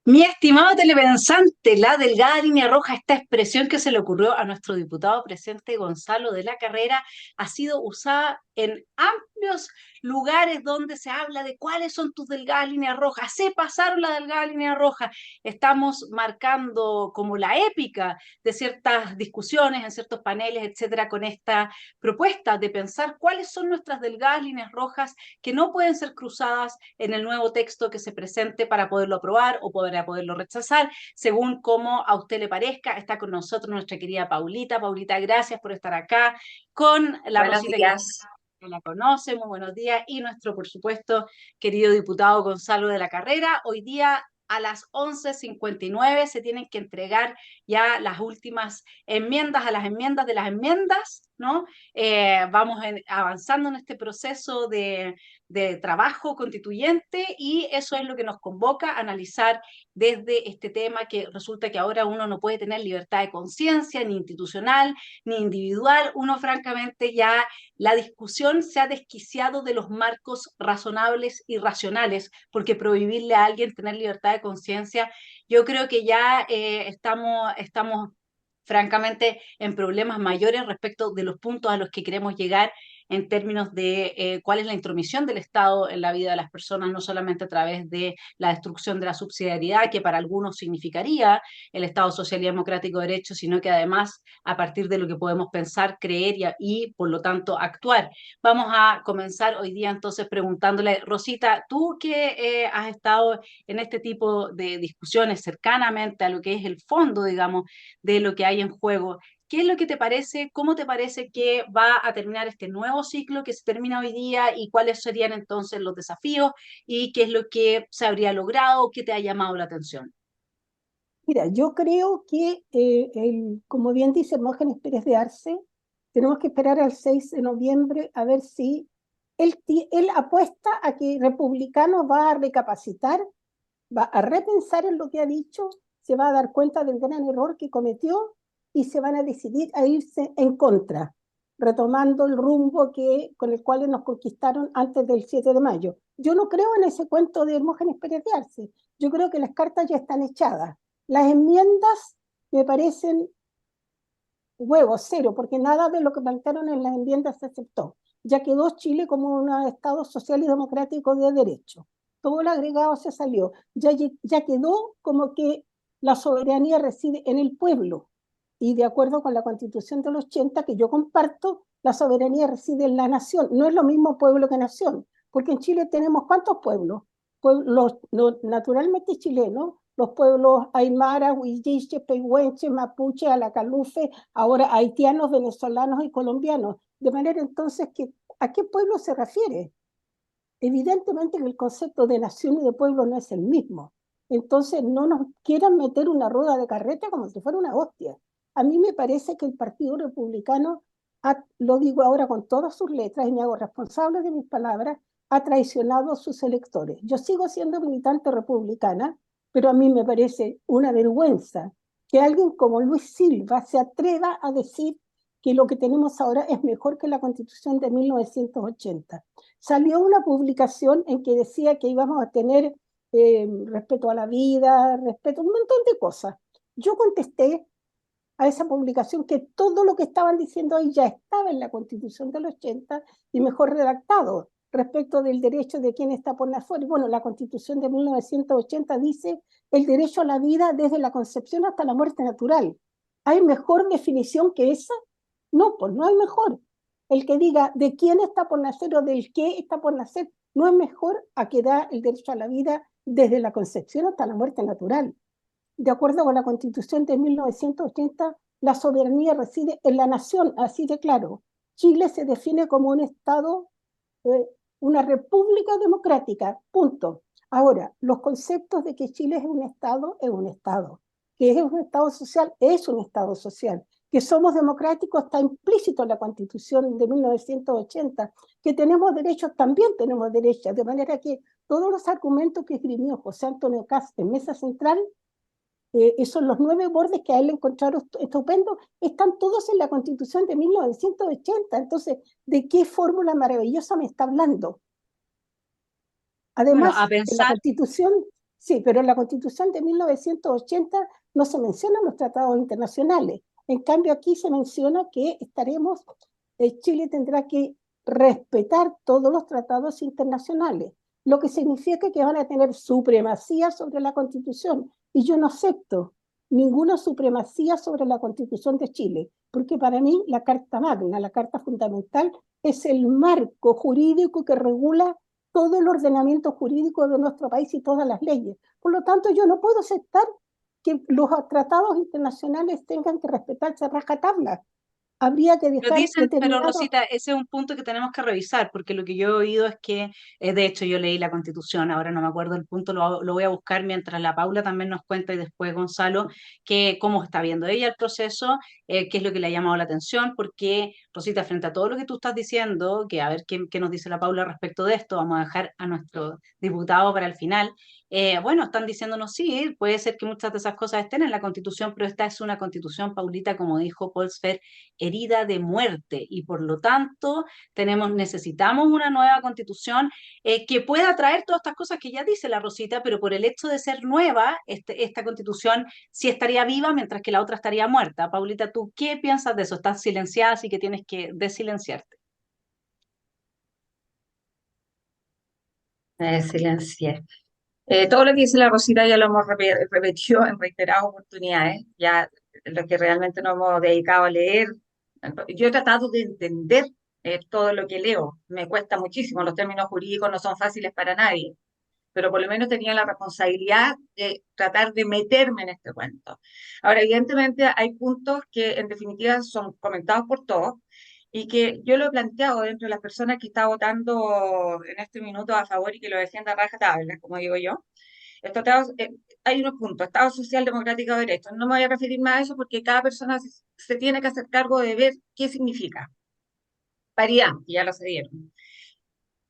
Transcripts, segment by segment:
Mi estimado telepensante, la delgada línea roja, esta expresión que se le ocurrió a nuestro diputado presidente Gonzalo de la Carrera, ha sido usada en amplios lugares donde se habla de cuáles son tus delgadas líneas rojas. Se pasaron la delgada línea roja. Estamos marcando como la épica de ciertas discusiones en ciertos paneles, etcétera, con esta propuesta de pensar cuáles son nuestras delgadas líneas rojas que no pueden ser cruzadas en el nuevo texto que se presente para poderlo aprobar o para poderlo rechazar, según como a usted le parezca. Está con nosotros nuestra querida Paulita. Paulita, gracias por estar acá, con la Buenos Rosita que días. la conoce, muy buenos días, y nuestro, por supuesto, querido diputado Gonzalo de la Carrera. Hoy día a las 11:59 se tienen que entregar ya las últimas enmiendas a las enmiendas de las enmiendas, ¿no? Vamos avanzando en este proceso de trabajo constituyente y eso es lo que nos convoca a analizar desde este tema que resulta que ahora uno no puede tener libertad de conciencia, ni institucional, ni individual. Uno francamente ya la discusión se ha desquiciado de los marcos razonables y racionales, porque prohibirle a alguien tener libertad de conciencia, yo creo que ya estamos francamente en problemas mayores respecto de los puntos a los que queremos llegar en términos de cuál es la intromisión del Estado en la vida de las personas, no solamente a través de la destrucción de la subsidiariedad, que para algunos significaría el Estado social y democrático de derecho, sino que además a partir de lo que podemos pensar, creer y por lo tanto actuar. Vamos a comenzar hoy día entonces preguntándole, Rosita, tú que has estado en este tipo de discusiones cercanamente a lo que es el fondo, digamos, de lo que hay en juego. ¿Qué es lo que te parece? ¿Cómo te parece que va a terminar este nuevo ciclo que se termina hoy día y cuáles serían entonces los desafíos y qué es lo que se habría logrado o qué te ha llamado la atención? Mira, yo creo que, como bien dice Hermógenes Pérez de Arce, tenemos que esperar al 6 de noviembre a ver si él apuesta a que Republicano va a recapacitar, va a repensar en lo que ha dicho, se va a dar cuenta del gran error que cometió y se van a decidir a irse en contra, retomando el rumbo con el cual nos conquistaron antes del 7 de mayo. Yo no creo en ese cuento de Hermógenes Pérez de Arce. Yo creo que las cartas ya están echadas. Las enmiendas me parecen huevo, cero, porque nada de lo que plantearon en las enmiendas se aceptó. Ya quedó Chile como un Estado social y democrático de derecho. Todo el agregado se salió. Ya quedó como que la soberanía reside en el pueblo. Y de acuerdo con la Constitución del 80, que yo comparto, la soberanía reside en la nación. No es lo mismo pueblo que nación, porque en Chile tenemos ¿cuántos pueblos? Los naturalmente chilenos, los pueblos aymara, huilliche, pehuenche, mapuche, alacalufe, ahora haitianos, venezolanos y colombianos. De manera entonces que, ¿a qué pueblo se refiere? Evidentemente que el concepto de nación y de pueblo no es el mismo. Entonces no nos quieran meter una rueda de carreta como si fuera una hostia. A mí me parece que el Partido Republicano, lo digo ahora con todas sus letras y me hago responsable de mis palabras, ha traicionado a sus electores. Yo sigo siendo militante republicana, pero a mí me parece una vergüenza que alguien como Luis Silva se atreva a decir que lo que tenemos ahora es mejor que la Constitución de 1980. Salió una publicación en que decía que íbamos a tener respeto a la vida, respeto a un montón de cosas. Yo contesté a esa publicación que todo lo que estaban diciendo ahí ya estaba en la Constitución del 80 y mejor redactado respecto del derecho de quien está por nacer. Bueno, la Constitución de 1980 dice el derecho a la vida desde la concepción hasta la muerte natural. ¿Hay mejor definición que esa? No, pues no hay mejor. El que diga de quién está por nacer o del qué está por nacer no es mejor a que da el derecho a la vida desde la concepción hasta la muerte natural. De acuerdo con la Constitución de 1980, la soberanía reside en la nación, así de claro. Chile se define como un Estado, eh, una república democrática, punto. Ahora, los conceptos de que Chile es un Estado. Que es un Estado social, es un Estado social. Que somos democráticos está implícito en la Constitución de 1980. Que tenemos derechos, también tenemos derechos. De manera que todos los argumentos que esgrimió José Antonio Kast en Mesa Central, esos los 9 bordes que a él le encontraron estupendo, están todos en la Constitución de 1980. Entonces, ¿de qué fórmula maravillosa me está hablando? Bueno, Además, a en la pensar, Constitución Sí, pero en la Constitución de 1980 no se mencionan los tratados internacionales. En cambio, aquí se menciona que Chile tendrá que respetar todos los tratados internacionales, lo que significa que van a tener supremacía sobre la Constitución. Y yo no acepto ninguna supremacía sobre la Constitución de Chile, porque para mí la Carta Magna, la Carta Fundamental, es el marco jurídico que regula todo el ordenamiento jurídico de nuestro país y todas las leyes. Por lo tanto, yo no puedo aceptar que los tratados internacionales tengan que respetarse a rajatabla. Habría que Pero dejar dicen, pero determinados. Rosita, ese es un punto que tenemos que revisar, porque lo que yo he oído es que, de hecho, yo leí la Constitución, ahora no me acuerdo el punto, lo voy a buscar mientras la Paula también nos cuenta y después Gonzalo, que cómo está viendo ella el proceso, qué es lo que le ha llamado la atención, porque, Rosita, frente a todo lo que tú estás diciendo, que a ver qué nos dice la Paula respecto de esto, vamos a dejar a nuestro diputado para el final. Bueno, están diciéndonos sí, puede ser que muchas de esas cosas estén en la Constitución, pero esta es una Constitución, Paulita, como dijo Paul Sfer, herida de muerte y por lo tanto necesitamos una nueva constitución que pueda traer todas estas cosas que ya dice la Rosita, pero por el hecho de ser nueva, esta constitución sí estaría viva mientras que la otra estaría muerta. Paulita, ¿tú qué piensas de eso? Estás silenciada, así que tienes que desilenciarte. Silencié. Todo lo que dice la Rosita ya lo hemos repetido en reiteradas oportunidades, ya lo que realmente nos hemos dedicado a leer. Yo he tratado de entender todo lo que leo, me cuesta muchísimo, los términos jurídicos no son fáciles para nadie, pero por lo menos tenía la responsabilidad de tratar de meterme en este cuento. Ahora, evidentemente hay puntos que en definitiva son comentados por todos y que yo lo he planteado dentro de las personas que está votando en este minuto a favor y que lo defienda a rajatabla, como digo yo. El tratado, hay unos puntos, Estado Social Democrático de Derecho. No me voy a referir más a eso porque cada persona se tiene que hacer cargo de ver qué significa. Paridad, que ya lo se dieron.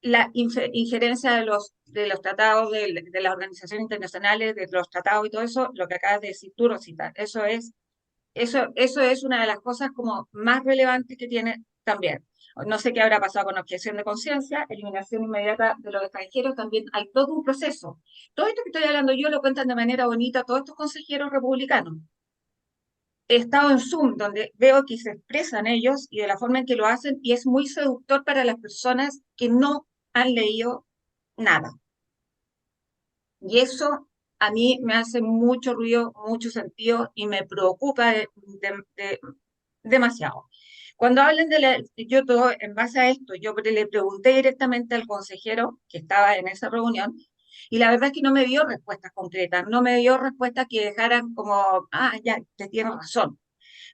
La injerencia de los tratados, de las organizaciones internacionales, de los tratados y todo eso, lo que acabas de decir tú, Rosita, eso es una de las cosas como más relevantes que tiene también. No sé qué habrá pasado con objeción de conciencia, eliminación inmediata de los extranjeros, también hay todo un proceso. Todo esto que estoy hablando yo lo cuentan de manera bonita todos estos consejeros republicanos. He estado en Zoom, donde veo que se expresan ellos y de la forma en que lo hacen, y es muy seductor para las personas que no han leído nada. Y eso a mí me hace mucho ruido, mucho sentido y me preocupa demasiado. Cuando hablen yo todo, en base a esto, yo le pregunté directamente al consejero que estaba en esa reunión y la verdad es que no me dio respuestas concretas, no me dio respuestas que dejaran como, ya, te tienes razón.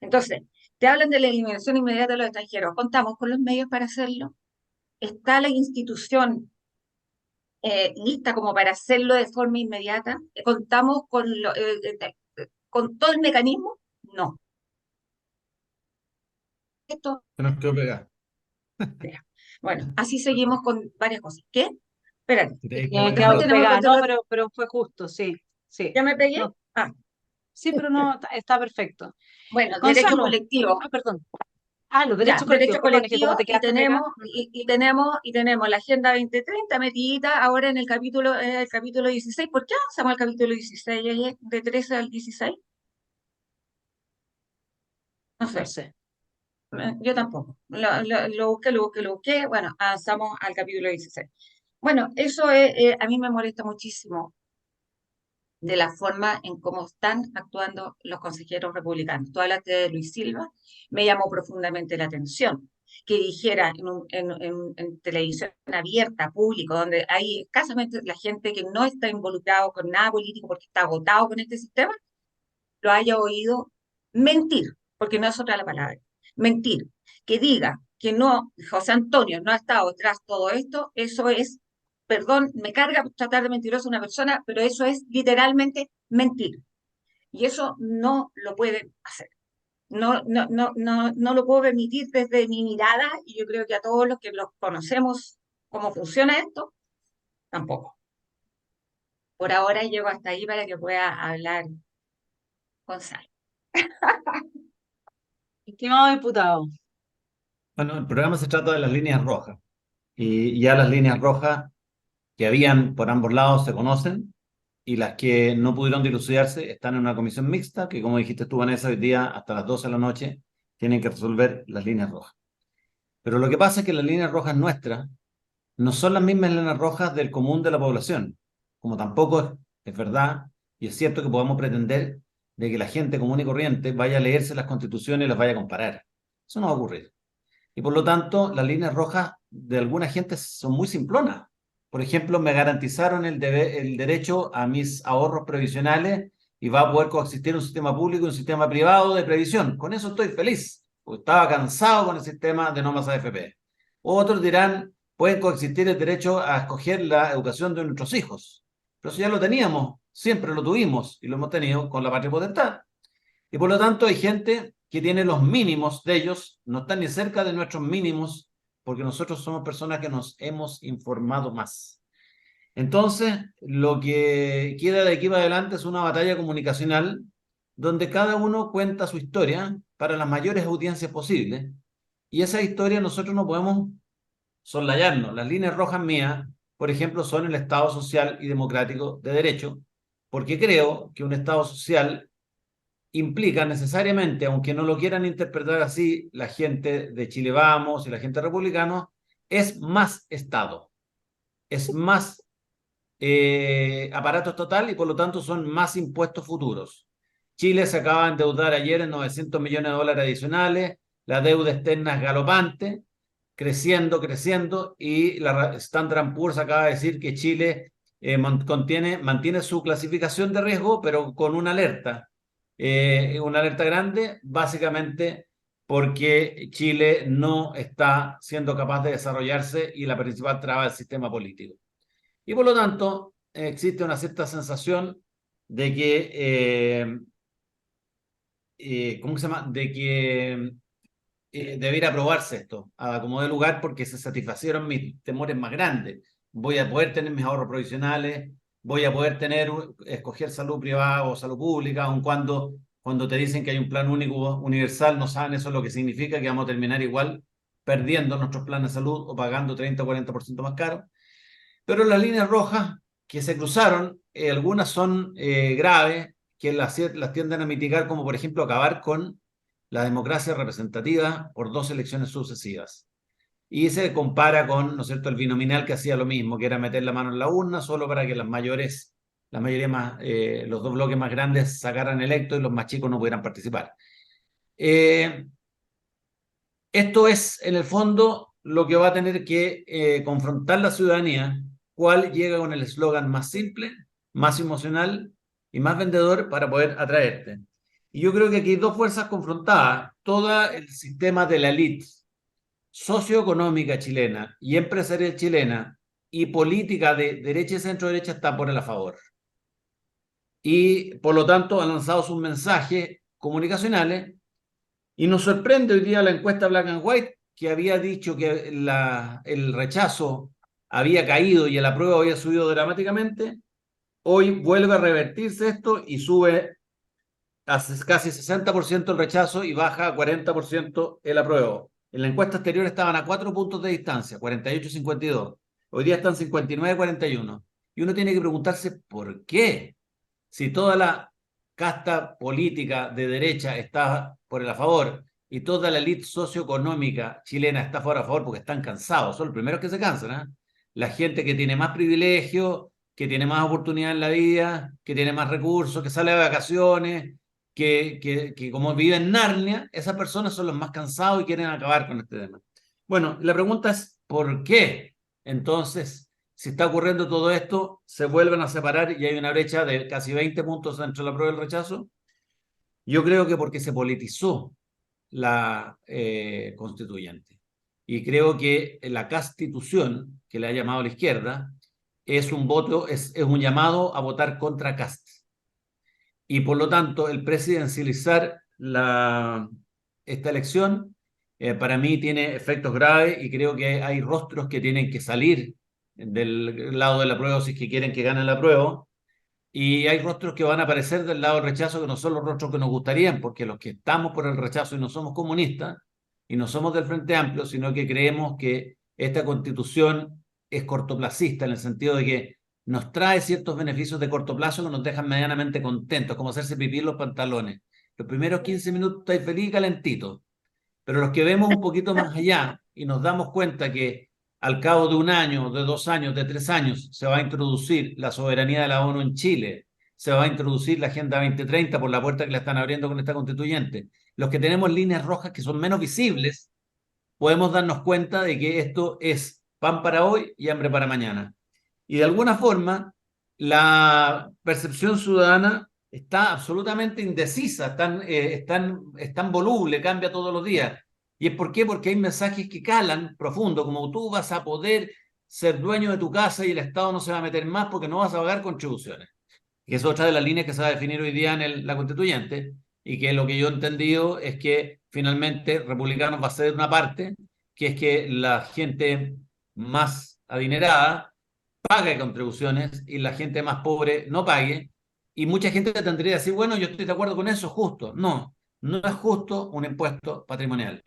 Entonces, te hablan de la eliminación inmediata de los extranjeros. ¿Contamos con los medios para hacerlo? ¿Está la institución lista como para hacerlo de forma inmediata? ¿Contamos con todo el mecanismo? No. Esto, Se nos quedó pegado. bueno, así seguimos con varias cosas. ¿Qué? Espérate, Se te Me he después quedado pegado. tenemos el pegada, no, control. pero fue justo, sí, sí. ¿Ya me pegué? No, Ah, sí, pero no, está perfecto. bueno, derecho Gonzalo, colectivo. perdón. Los Ya, derechos colectivos, derecho perdón, es que como colectivo te y quedaste pegada. tenemos la Agenda 2030 metidita ahora en el capítulo 16. ¿Por qué avanzamos al capítulo 16, oye, de 13 al 16? No No sé. sé. Yo tampoco. Lo busqué. Bueno, avanzamos al capítulo 16. Bueno, eso a mí me molesta muchísimo de la forma en cómo están actuando los consejeros republicanos. Tú hablaste de Luis Silva, me llamó profundamente la atención que dijera en televisión abierta, público, donde hay escasamente la gente que no está involucrado con nada político porque está agotado con este sistema, lo haya oído mentir, porque no es otra la palabra, mentir, que diga que no, José Antonio no ha estado tras todo esto, eso es, perdón, me carga tratar de mentiroso a una persona, pero eso es literalmente mentir. Y eso no lo pueden hacer. No lo puedo permitir desde mi mirada, y yo creo que a todos los que los conocemos cómo funciona esto, tampoco. Por ahora llego hasta ahí para que pueda hablar Gonzalo. Estimado diputado, Bueno, el programa se trata de las líneas rojas. Y ya las líneas rojas que habían por ambos lados se conocen y las que no pudieron dilucidarse están en una comisión mixta que, como dijiste tú, Vanessa, hoy día hasta las 12 de la noche tienen que resolver las líneas rojas. Pero lo que pasa es que las líneas rojas nuestras no son las mismas líneas rojas del común de la población, como tampoco es verdad y es cierto que podamos pretender de que la gente común y corriente vaya a leerse las constituciones y las vaya a comparar. Eso no va a ocurrir. Y por lo tanto, las líneas rojas de alguna gente son muy simplonas. Por ejemplo, me garantizaron el derecho a mis ahorros previsionales y va a poder coexistir un sistema público y un sistema privado de previsión. Con eso estoy feliz, porque estaba cansado con el sistema de no más AFP. Otros dirán, pueden coexistir el derecho a escoger la educación de nuestros hijos. Pero eso ya lo teníamos, siempre lo tuvimos y lo hemos tenido con la patria potestad. Y por lo tanto hay gente que tiene los mínimos de ellos, no están ni cerca de nuestros mínimos, porque nosotros somos personas que nos hemos informado más. Entonces, lo que queda de aquí para adelante es una batalla comunicacional donde cada uno cuenta su historia para las mayores audiencias posibles. Y esa historia nosotros no podemos soslayarnos. Las líneas rojas mías, por ejemplo, son el Estado social y democrático de derecho, porque creo que un Estado social implica necesariamente, aunque no lo quieran interpretar así la gente de Chile Vamos y la gente republicana, es más Estado, es más aparato estatal y por lo tanto son más impuestos futuros. Chile se acaba de endeudar ayer en 900 millones de dólares adicionales, la deuda externa es galopante, creciendo, y la Standard & Poor's acaba de decir que Chile mantiene su clasificación de riesgo, pero con una alerta grande, básicamente porque Chile no está siendo capaz de desarrollarse y la principal traba del sistema político. Y por lo tanto, existe una cierta sensación de que, ¿cómo se llama? De que debiera aprobarse esto como de lugar porque se satisfacieron mis temores más grandes. Voy a poder tener mis ahorros provisionales, voy a poder escoger salud privada o salud pública, aun cuando te dicen que hay un plan único universal, no saben eso lo que significa, que vamos a terminar igual perdiendo nuestros planes de salud o pagando 30 o 40% más caro. Pero las líneas rojas que se cruzaron, algunas son graves, que las tienden a mitigar, como por ejemplo acabar con la democracia representativa por 2 elecciones sucesivas. Y se compara con, ¿no es cierto?, el binominal que hacía lo mismo, que era meter la mano en la urna solo para que los 2 bloques más grandes sacaran electos y los más chicos no pudieran participar. Esto es, en el fondo, lo que va a tener que confrontar la ciudadanía, cuál llega con el eslogan más simple, más emocional y más vendedor para poder atraerte. Y yo creo que aquí hay 2 fuerzas confrontadas. Todo el sistema de la élite socioeconómica chilena y empresarial chilena y política de derecha y centro-derecha está por a favor. Y por lo tanto han lanzado sus mensajes comunicacionales y nos sorprende hoy día la encuesta Black and White que había dicho que el rechazo había caído y el apruebo había subido dramáticamente. Hoy vuelve a revertirse esto y sube a casi 60% el rechazo y baja a 40% el apruebo. En la encuesta anterior estaban a 4 puntos de distancia, 48-52. Hoy día están 59-41. Y uno tiene que preguntarse por qué. Si toda la casta política de derecha está por el a favor y toda la élite socioeconómica chilena está a favor porque están cansados, son los primeros que se cansan, ¿eh? La gente que tiene más privilegio, que tiene más oportunidad en la vida, que tiene más recursos, que sale de vacaciones, que como vive en Narnia, esas personas son los más cansados y quieren acabar con este tema. Bueno, la pregunta es, ¿por qué? Entonces, si está ocurriendo todo esto, se vuelven a separar y hay una brecha de casi 20 puntos entre la prueba y el rechazo. Yo creo que porque se politizó la constituyente. Y creo que la Constitución, que le ha llamado a la izquierda, es un llamado a votar contra Cast. Y por lo tanto, el presidencializar esta elección para mí tiene efectos graves y creo que hay rostros que tienen que salir del lado de la prueba si es que quieren que gane la prueba. Y hay rostros que van a aparecer del lado del rechazo que no son los rostros que nos gustarían, porque los que estamos por el rechazo y no somos comunistas y no somos del Frente Amplio, sino que creemos que esta constitución es cortoplacista en el sentido de que nos trae ciertos beneficios de corto plazo que nos dejan medianamente contentos, como hacerse pipí en los pantalones. Los primeros 15 minutos estáis feliz y calentito, pero los que vemos un poquito más allá y nos damos cuenta que al cabo de 1 año, de 2 años, de 3 años, se va a introducir la soberanía de la ONU en Chile, se va a introducir la Agenda 2030 por la puerta que le están abriendo con esta constituyente. Los que tenemos líneas rojas que son menos visibles, podemos darnos cuenta de que esto es pan para hoy y hambre para mañana. Y de alguna forma, la percepción ciudadana está absolutamente indecisa, es tan voluble, cambia todos los días. ¿Y es por qué? Porque hay mensajes que calan profundo, como tú vas a poder ser dueño de tu casa y el Estado no se va a meter más porque no vas a pagar contribuciones. Que es otra de las líneas que se va a definir hoy día en la constituyente, y que lo que yo he entendido es que finalmente Republicanos va a ceder una parte, que es que la gente más adinerada pague contribuciones y la gente más pobre no pague. Y mucha gente tendría que decir, bueno, yo estoy de acuerdo con eso, justo. No, no es justo un impuesto patrimonial.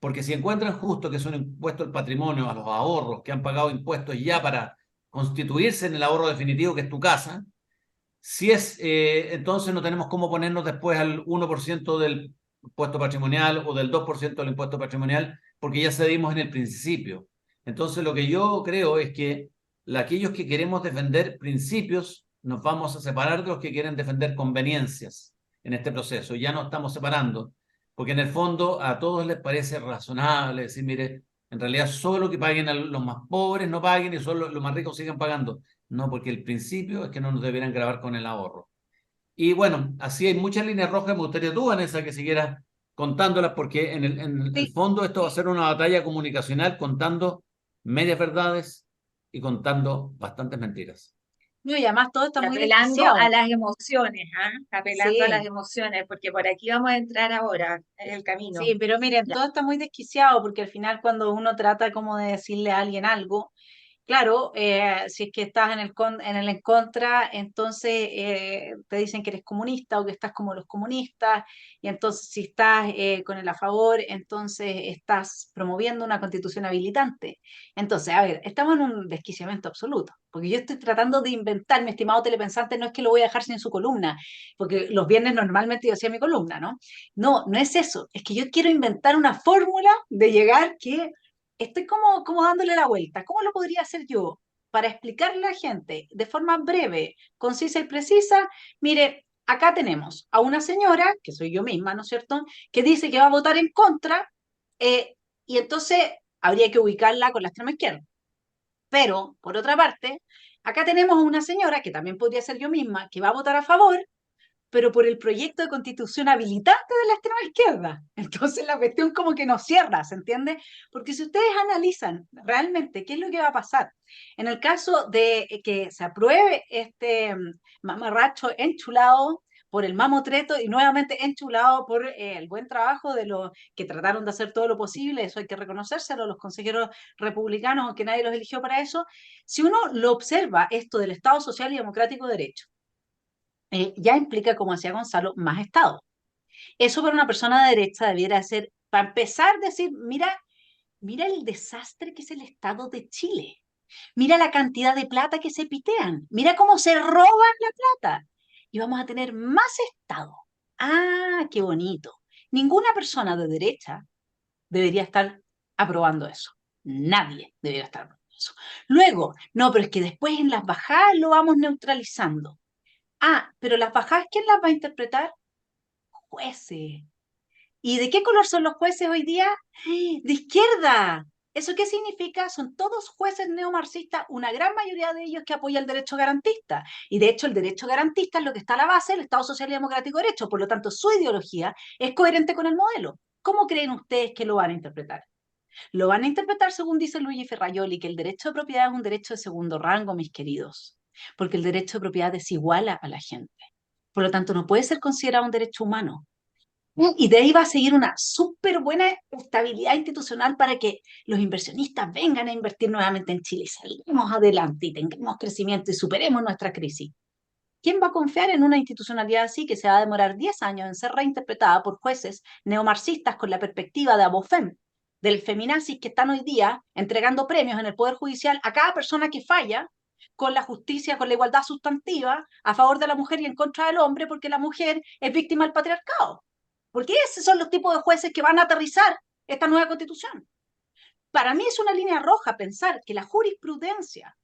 Porque si encuentran justo que es un impuesto al patrimonio, a los ahorros que han pagado impuestos ya para constituirse en el ahorro definitivo que es tu casa, si es, entonces no tenemos cómo ponernos después al 1% del impuesto patrimonial o del 2% del impuesto patrimonial, porque ya cedimos en el principio. Entonces lo que yo creo es que aquellos que queremos defender principios, nos vamos a separar de los que quieren defender conveniencias en este proceso. Ya no estamos separando, porque en el fondo a todos les parece razonable decir, mire, en realidad solo que paguen a los más pobres no paguen y solo los más ricos sigan pagando. No, porque el principio es que no nos debieran grabar con el ahorro. Y bueno, así hay muchas líneas rojas. Me gustaría tú, Vanessa, que siguieras contándolas, porque en el Sí, fondo esto va a ser una batalla comunicacional contando medias verdades y contando bastantes mentiras. no, y además todo está Y muy apelando a desquiciado. las emociones, ¿ah? Apelando a las Sí. emociones, porque por aquí vamos a entrar ahora, en el camino. Sí, pero miren, Ya. todo está muy desquiciado porque al final cuando uno trata como de decirle a alguien algo, claro, si es que estás en el en contra, entonces te dicen que eres comunista o que estás como los comunistas, y entonces si estás con el a favor, entonces estás promoviendo una constitución habilitante. Entonces, a ver, estamos en un desquiciamiento absoluto, porque yo estoy tratando de inventar, mi estimado telepensante, no es que lo voy a dejar sin su columna, porque los viernes normalmente yo hacía mi columna, ¿no? No, no es eso, es que yo quiero inventar una fórmula de llegar que estoy como dándole la vuelta. ¿Cómo lo podría hacer yo para explicarle a la gente de forma breve, concisa y precisa? Mire, acá tenemos a una señora, que soy yo misma, ¿no es cierto?, que dice que va a votar en contra, eh, y entonces habría que ubicarla con la extrema izquierda. Pero, por otra parte, acá tenemos a una señora, que también podría ser yo misma, que va a votar a favor, pero por el proyecto de constitución habilitante de la extrema izquierda. Entonces la cuestión como que nos cierra, ¿se entiende? Porque si ustedes analizan realmente qué es lo que va a pasar, en el caso de que se apruebe este mamarracho enchulado por el mamotreto y nuevamente enchulado por el buen trabajo de los que trataron de hacer todo lo posible, eso hay que reconocérselo, los consejeros republicanos, aunque nadie los eligió para eso, si uno lo observa, esto del Estado Social y Democrático de Derecho, ya implica, como decía Gonzalo, más Estado. Eso para una persona de derecha debiera ser, para empezar, decir, mira el desastre que es el Estado de Chile. Mira la cantidad de plata que se pitean. Mira cómo se roban la plata. Y vamos a tener más Estado. Ah, qué bonito. Ninguna persona de derecha debería estar aprobando eso. Nadie debería estar aprobando eso. Luego, no, pero es que después en las bajadas lo vamos neutralizando. Ah, pero las bajadas, ¿quién las va a interpretar? Jueces. ¿Y de qué color son los jueces hoy día? De izquierda. ¿Eso qué significa? Son todos jueces neomarxistas, una gran mayoría de ellos que apoya el derecho garantista. Y de hecho el derecho garantista es lo que está a la base del Estado Social y Democrático de Derecho. Por lo tanto, su ideología es coherente con el modelo. ¿Cómo creen ustedes que lo van a interpretar? Lo van a interpretar según dice Luigi Ferraioli, que el derecho de propiedad es un derecho de segundo rango, mis queridos, porque el derecho de propiedad desiguala a la gente. Por lo tanto, no puede ser considerado un derecho humano. Y de ahí va a seguir una súper buena estabilidad institucional para que los inversionistas vengan a invertir nuevamente en Chile y salgamos adelante y tengamos crecimiento y superemos nuestra crisis. ¿Quién va a confiar en una institucionalidad así que se va a demorar 10 años en ser reinterpretada por jueces neomarxistas con la perspectiva de Abofem, del feminazis que están hoy día entregando premios en el Poder Judicial a cada persona que falla con la justicia, con la igualdad sustantiva a favor de la mujer y en contra del hombre, porque la mujer es víctima del patriarcado. Porque esos son los tipos de jueces que van a aterrizar esta nueva constitución. Para mí es una línea roja pensar que la jurisprudencia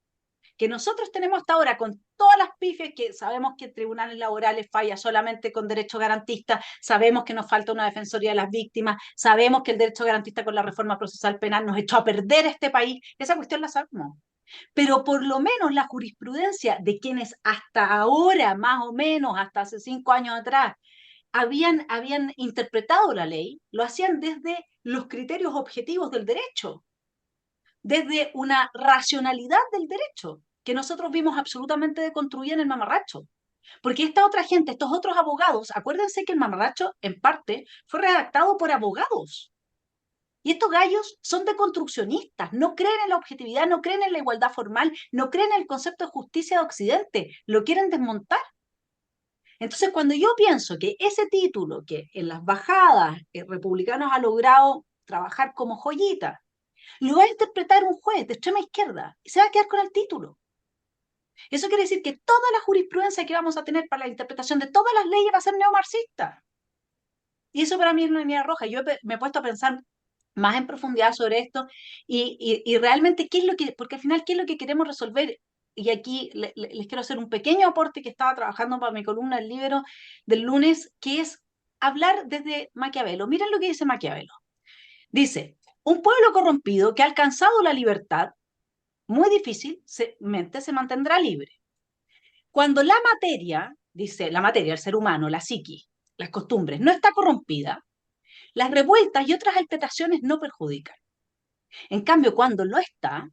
que nosotros tenemos hasta ahora, con todas las pifias que sabemos que tribunales laborales falla solamente con derecho garantista, sabemos que nos falta una defensoría de las víctimas, sabemos que el derecho garantista con la reforma procesal penal nos echó a perder este país, esa cuestión la sabemos. Pero por lo menos la jurisprudencia de quienes hasta ahora, más o menos, hasta hace 5 años atrás, habían interpretado la ley, lo hacían desde los criterios objetivos del derecho, desde una racionalidad del derecho, que nosotros vimos absolutamente deconstruida en el mamarracho. Porque esta otra gente, estos otros abogados, acuérdense que el mamarracho, en parte, fue redactado por abogados. Y estos gallos son deconstruccionistas, no creen en la objetividad, no creen en la igualdad formal, no creen en el concepto de justicia de Occidente, lo quieren desmontar. Entonces, cuando yo pienso que ese título que en las bajadas republicanos ha logrado trabajar como joyita, lo va a interpretar un juez de extrema izquierda y se va a quedar con el título. Eso quiere decir que toda la jurisprudencia que vamos a tener para la interpretación de todas las leyes va a ser neomarxista. Y eso para mí es una línea roja. Yo me he puesto a pensar más en profundidad sobre esto y realmente qué es lo que, porque al final qué es lo que queremos resolver. Y aquí les quiero hacer un pequeño aporte que estaba trabajando para mi columna El Libero del lunes, que es hablar desde Maquiavelo. Miren lo que dice Maquiavelo. Dice, un pueblo corrompido que ha alcanzado la libertad, muy difícilmente se mantendrá libre. Cuando la materia, dice la materia, el ser humano, la psiquis, las costumbres, no está corrompida, las revueltas y otras alteraciones no perjudican. En cambio, cuando lo está,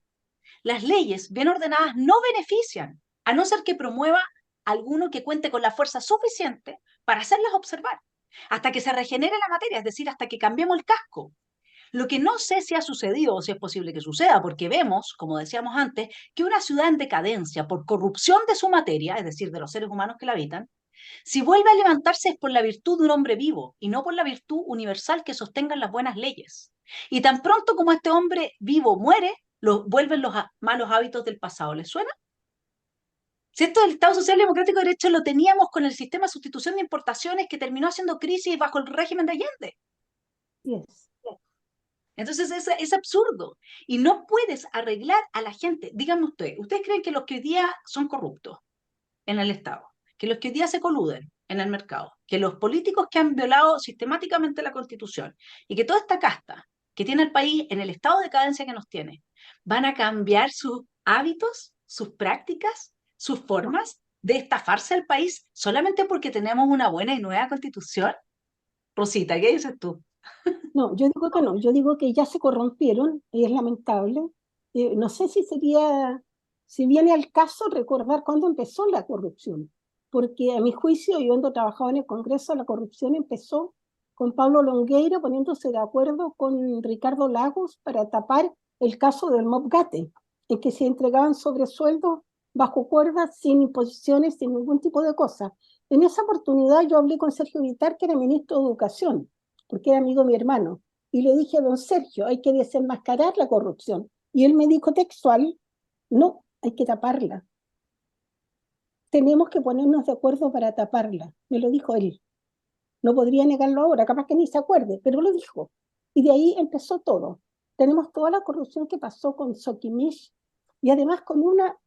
las leyes bien ordenadas no benefician, a no ser que promueva alguno que cuente con la fuerza suficiente para hacerlas observar, hasta que se regenere la materia, es decir, hasta que cambiemos el casco. Lo que no sé si ha sucedido o si es posible que suceda, porque vemos, como decíamos antes, que una ciudad en decadencia por corrupción de su materia, es decir, de los seres humanos que la habitan, si vuelve a levantarse es por la virtud de un hombre vivo y no por la virtud universal que sostengan las buenas leyes. Y tan pronto como este hombre vivo muere, vuelven los malos hábitos del pasado. ¿Les suena? Si esto del Estado Social Democrático de Derecho lo teníamos con el sistema de sustitución de importaciones que terminó haciendo crisis bajo el régimen de Allende. Yes. Entonces es absurdo. Y no puedes arreglar a la gente. Díganme ¿ustedes creen que los que hoy día son corruptos en el Estado, que los que hoy día se coluden en el mercado, que los políticos que han violado sistemáticamente la Constitución y que toda esta casta que tiene el país en el estado de decadencia que nos tiene, van a cambiar sus hábitos, sus prácticas, sus formas de estafarse al país solamente porque tenemos una buena y nueva Constitución? Rosita, ¿qué dices tú? No, yo digo que no, yo digo que ya se corrompieron y es lamentable. No sé si viene al caso recordar cuándo empezó la corrupción, porque a mi juicio, yo ando trabajando en el Congreso, la corrupción empezó con Pablo Longueira poniéndose de acuerdo con Ricardo Lagos para tapar el caso del Mobgate, en que se entregaban sobresueldos bajo cuerda, sin imposiciones, sin ningún tipo de cosa. En esa oportunidad yo hablé con Sergio Vittar, que era ministro de Educación, porque era amigo de mi hermano, y le dije a don Sergio, hay que desenmascarar la corrupción. Y él me dijo textual, no, hay que taparla. Tenemos que ponernos de acuerdo para taparla. Me lo dijo él. No podría negarlo ahora, capaz que ni se acuerde, pero lo dijo. Y de ahí empezó todo. Tenemos toda la corrupción que pasó con Soquimich y además con una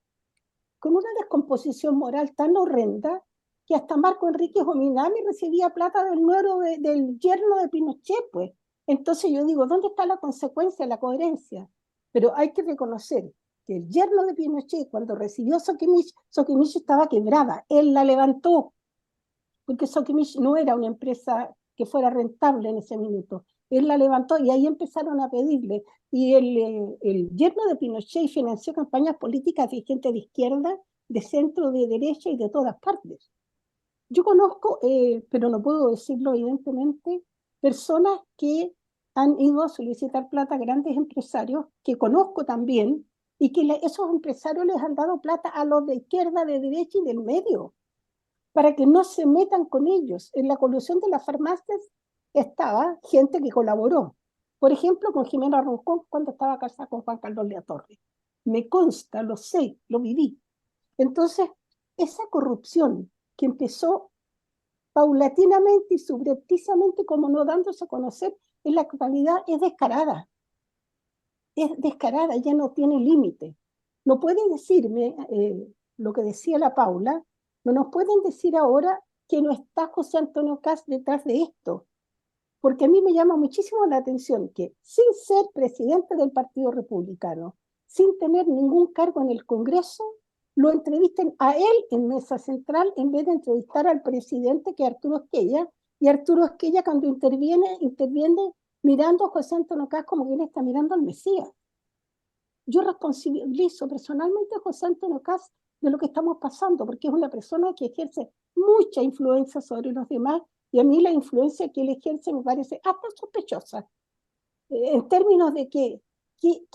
descomposición moral tan horrenda que hasta Marco Enrique Jominami recibía plata del nuero del yerno de Pinochet, pues. Entonces yo digo, ¿dónde está la consecuencia, la coherencia? Pero hay que reconocer que el yerno de Pinochet, cuando recibió Soquimich estaba quebrada, él la levantó, porque Soquimich no era una empresa que fuera rentable en ese minuto. Él la levantó y ahí empezaron a pedirle. Y el yerno de Pinochet financió campañas políticas de gente de izquierda, de centro, de derecha y de todas partes. Yo conozco, pero no puedo decirlo evidentemente, personas que han ido a solicitar plata a grandes empresarios, que conozco también, y que esos empresarios les han dado plata a los de izquierda, de derecha y del medio, para que no se metan con ellos. En la colusión de las farmacias estaba gente que colaboró. Por ejemplo, con Jimena Roncón cuando estaba casada con Juan Carlos Latorre. me consta, lo sé, lo viví. Entonces, esa corrupción que empezó paulatinamente y subrepticiamente, como no dándose a conocer, en la actualidad es descarada, ya no tiene límite. No pueden decirme lo que decía la Paula, no nos pueden decir ahora que no está José Antonio Kast detrás de esto, porque a mí me llama muchísimo la atención que sin ser presidente del Partido Republicano, sin tener ningún cargo en el Congreso, lo entrevisten a él en mesa central en vez de entrevistar al presidente, que es Arturo Esquella, y Arturo Esquella cuando interviene mirando a José Antonio Kast como que él está mirando al Mesías. Yo responsabilizo personalmente a José Antonio Kast de lo que estamos pasando, porque es una persona que ejerce mucha influencia sobre los demás, y a mí la influencia que él ejerce me parece hasta sospechosa, en términos de qué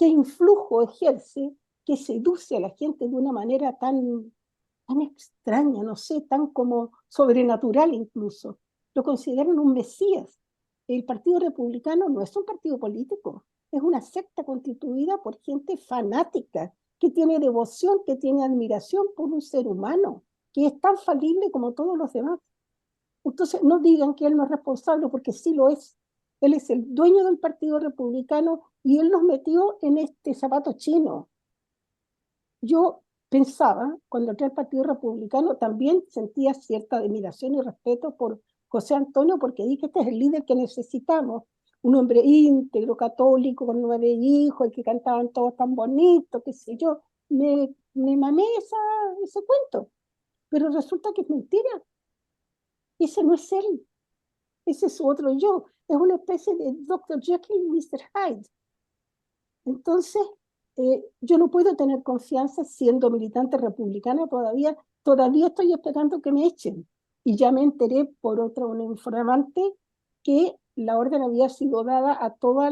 influjo ejerce, que seduce a la gente de una manera tan extraña, no sé, tan como sobrenatural incluso. Lo consideran un mesías. El Partido Republicano no es un partido político, es una secta constituida por gente fanática, que tiene devoción, que tiene admiración por un ser humano, que es tan falible como todos los demás. Entonces, no digan que él no es responsable, porque sí lo es. Él es el dueño del Partido Republicano y él nos metió en este zapato chino. Yo pensaba, cuando entré al Partido Republicano, también sentía cierta admiración y respeto por José Antonio, porque dije, este es el líder que necesitamos, un hombre íntegro, católico, con 9 hijos, y que cantaban todos tan bonitos, qué sé yo. Me mamé ese cuento, pero resulta que es mentira. Ese no es él, ese es su otro yo. Es una especie de Dr. Jekyll y Mr. Hyde. Entonces, yo no puedo tener confianza siendo militante republicana todavía estoy esperando que me echen. Y ya me enteré por un informante que la orden había sido dada a todas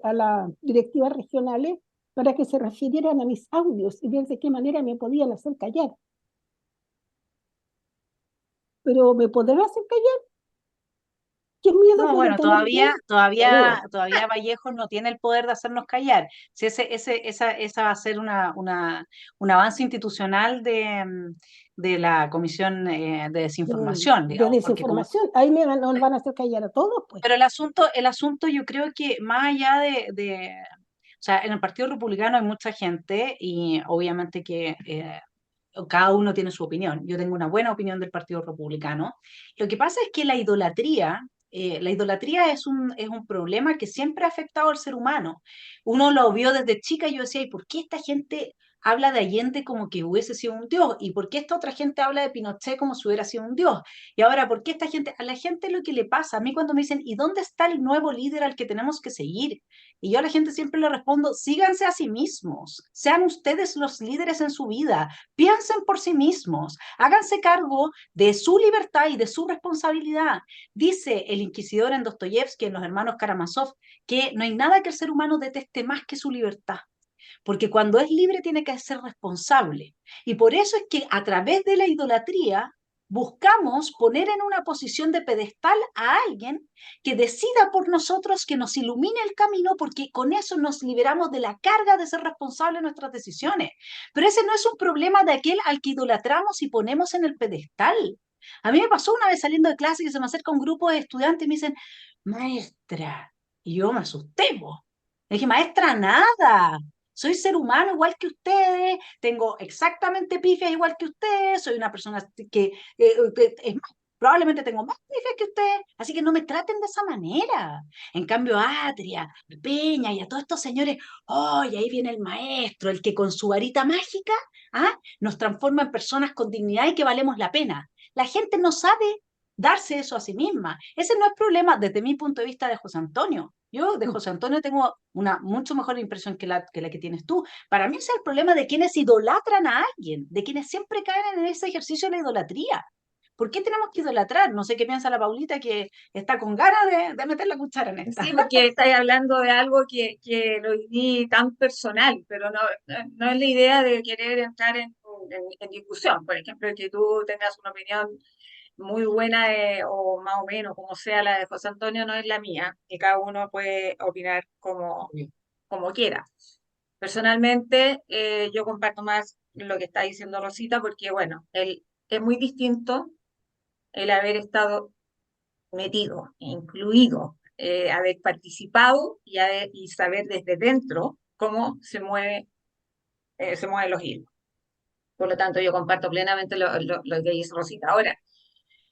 a las directivas regionales para que se refirieran a mis audios y ver de qué manera me podían hacer callar. Pero ¿me podrán hacer callar? ¿Qué miedo No, puedo bueno, tener yo? todavía Vallejo no tiene el poder de hacernos callar. Si esa va a ser un avance institucional de la Comisión de Desinformación, De digamos, porque como, desinformación. Ahí nos van a hacer callar a todos, pues. pero el asunto yo creo que más allá o sea, en el Partido Republicano hay mucha gente y obviamente que cada uno tiene su opinión. Yo tengo una buena opinión del Partido Republicano. Lo que pasa es que la idolatría es un problema que siempre ha afectado al ser humano. Uno lo vio desde chica y yo decía, ¿y por qué esta gente habla de Allende como que hubiese sido un dios? ¿Y por qué esta otra gente habla de Pinochet como si hubiera sido un dios? Y ahora, ¿por qué esta gente? A la gente lo que le pasa, a mí cuando me dicen, ¿y dónde está el nuevo líder al que tenemos que seguir? Y yo a la gente siempre le respondo, síganse a sí mismos, sean ustedes los líderes en su vida, piensen por sí mismos, háganse cargo de su libertad y de su responsabilidad. Dice el inquisidor en Dostoyevsky, en Los hermanos Karamazov, que no hay nada que el ser humano deteste más que su libertad, porque cuando es libre tiene que ser responsable. Y por eso es que a través de la idolatría buscamos poner en una posición de pedestal a alguien que decida por nosotros, que nos ilumine el camino, porque con eso nos liberamos de la carga de ser responsables de nuestras decisiones. Pero ese no es un problema de aquel al que idolatramos y ponemos en el pedestal. A mí me pasó una vez saliendo de clase que se me acerca un grupo de estudiantes y me dicen, maestra, y yo me asusté, po. Le dije, maestra, nada. Soy ser humano igual que ustedes, tengo exactamente pifias igual que ustedes, soy una persona que es más, probablemente tengo más pifias que ustedes, así que no me traten de esa manera. En cambio, a Atria, a Peña y a todos estos señores, ¡oh! Y ahí viene el maestro, el que con su varita mágica, ¿ah?, nos transforma en personas con dignidad y que valemos la pena. La gente no sabe darse eso a sí misma. Ese no es problema desde mi punto de vista de José Antonio. Yo de José Antonio tengo una mucho mejor impresión que la que tienes tú. Para mí ese es el problema de quienes idolatran a alguien, de quienes siempre caen en ese ejercicio de la idolatría. ¿Por qué tenemos que idolatrar? No sé qué piensa la Paulita, que está con ganas de meter la cuchara en esta. Sí, porque estáis hablando de algo que lo viví tan personal, pero no es la idea de querer entrar en discusión. Por ejemplo, que tú tengas una opinión muy buena o más o menos, como sea la de José Antonio, no es la mía, y cada uno puede opinar como quiera. Personalmente, yo comparto más lo que está diciendo Rosita, porque, bueno, es muy distinto el haber estado metido, incluido, haber participado y saber desde dentro cómo se mueven los hilos. Por lo tanto, yo comparto plenamente lo que dice Rosita. Ahora,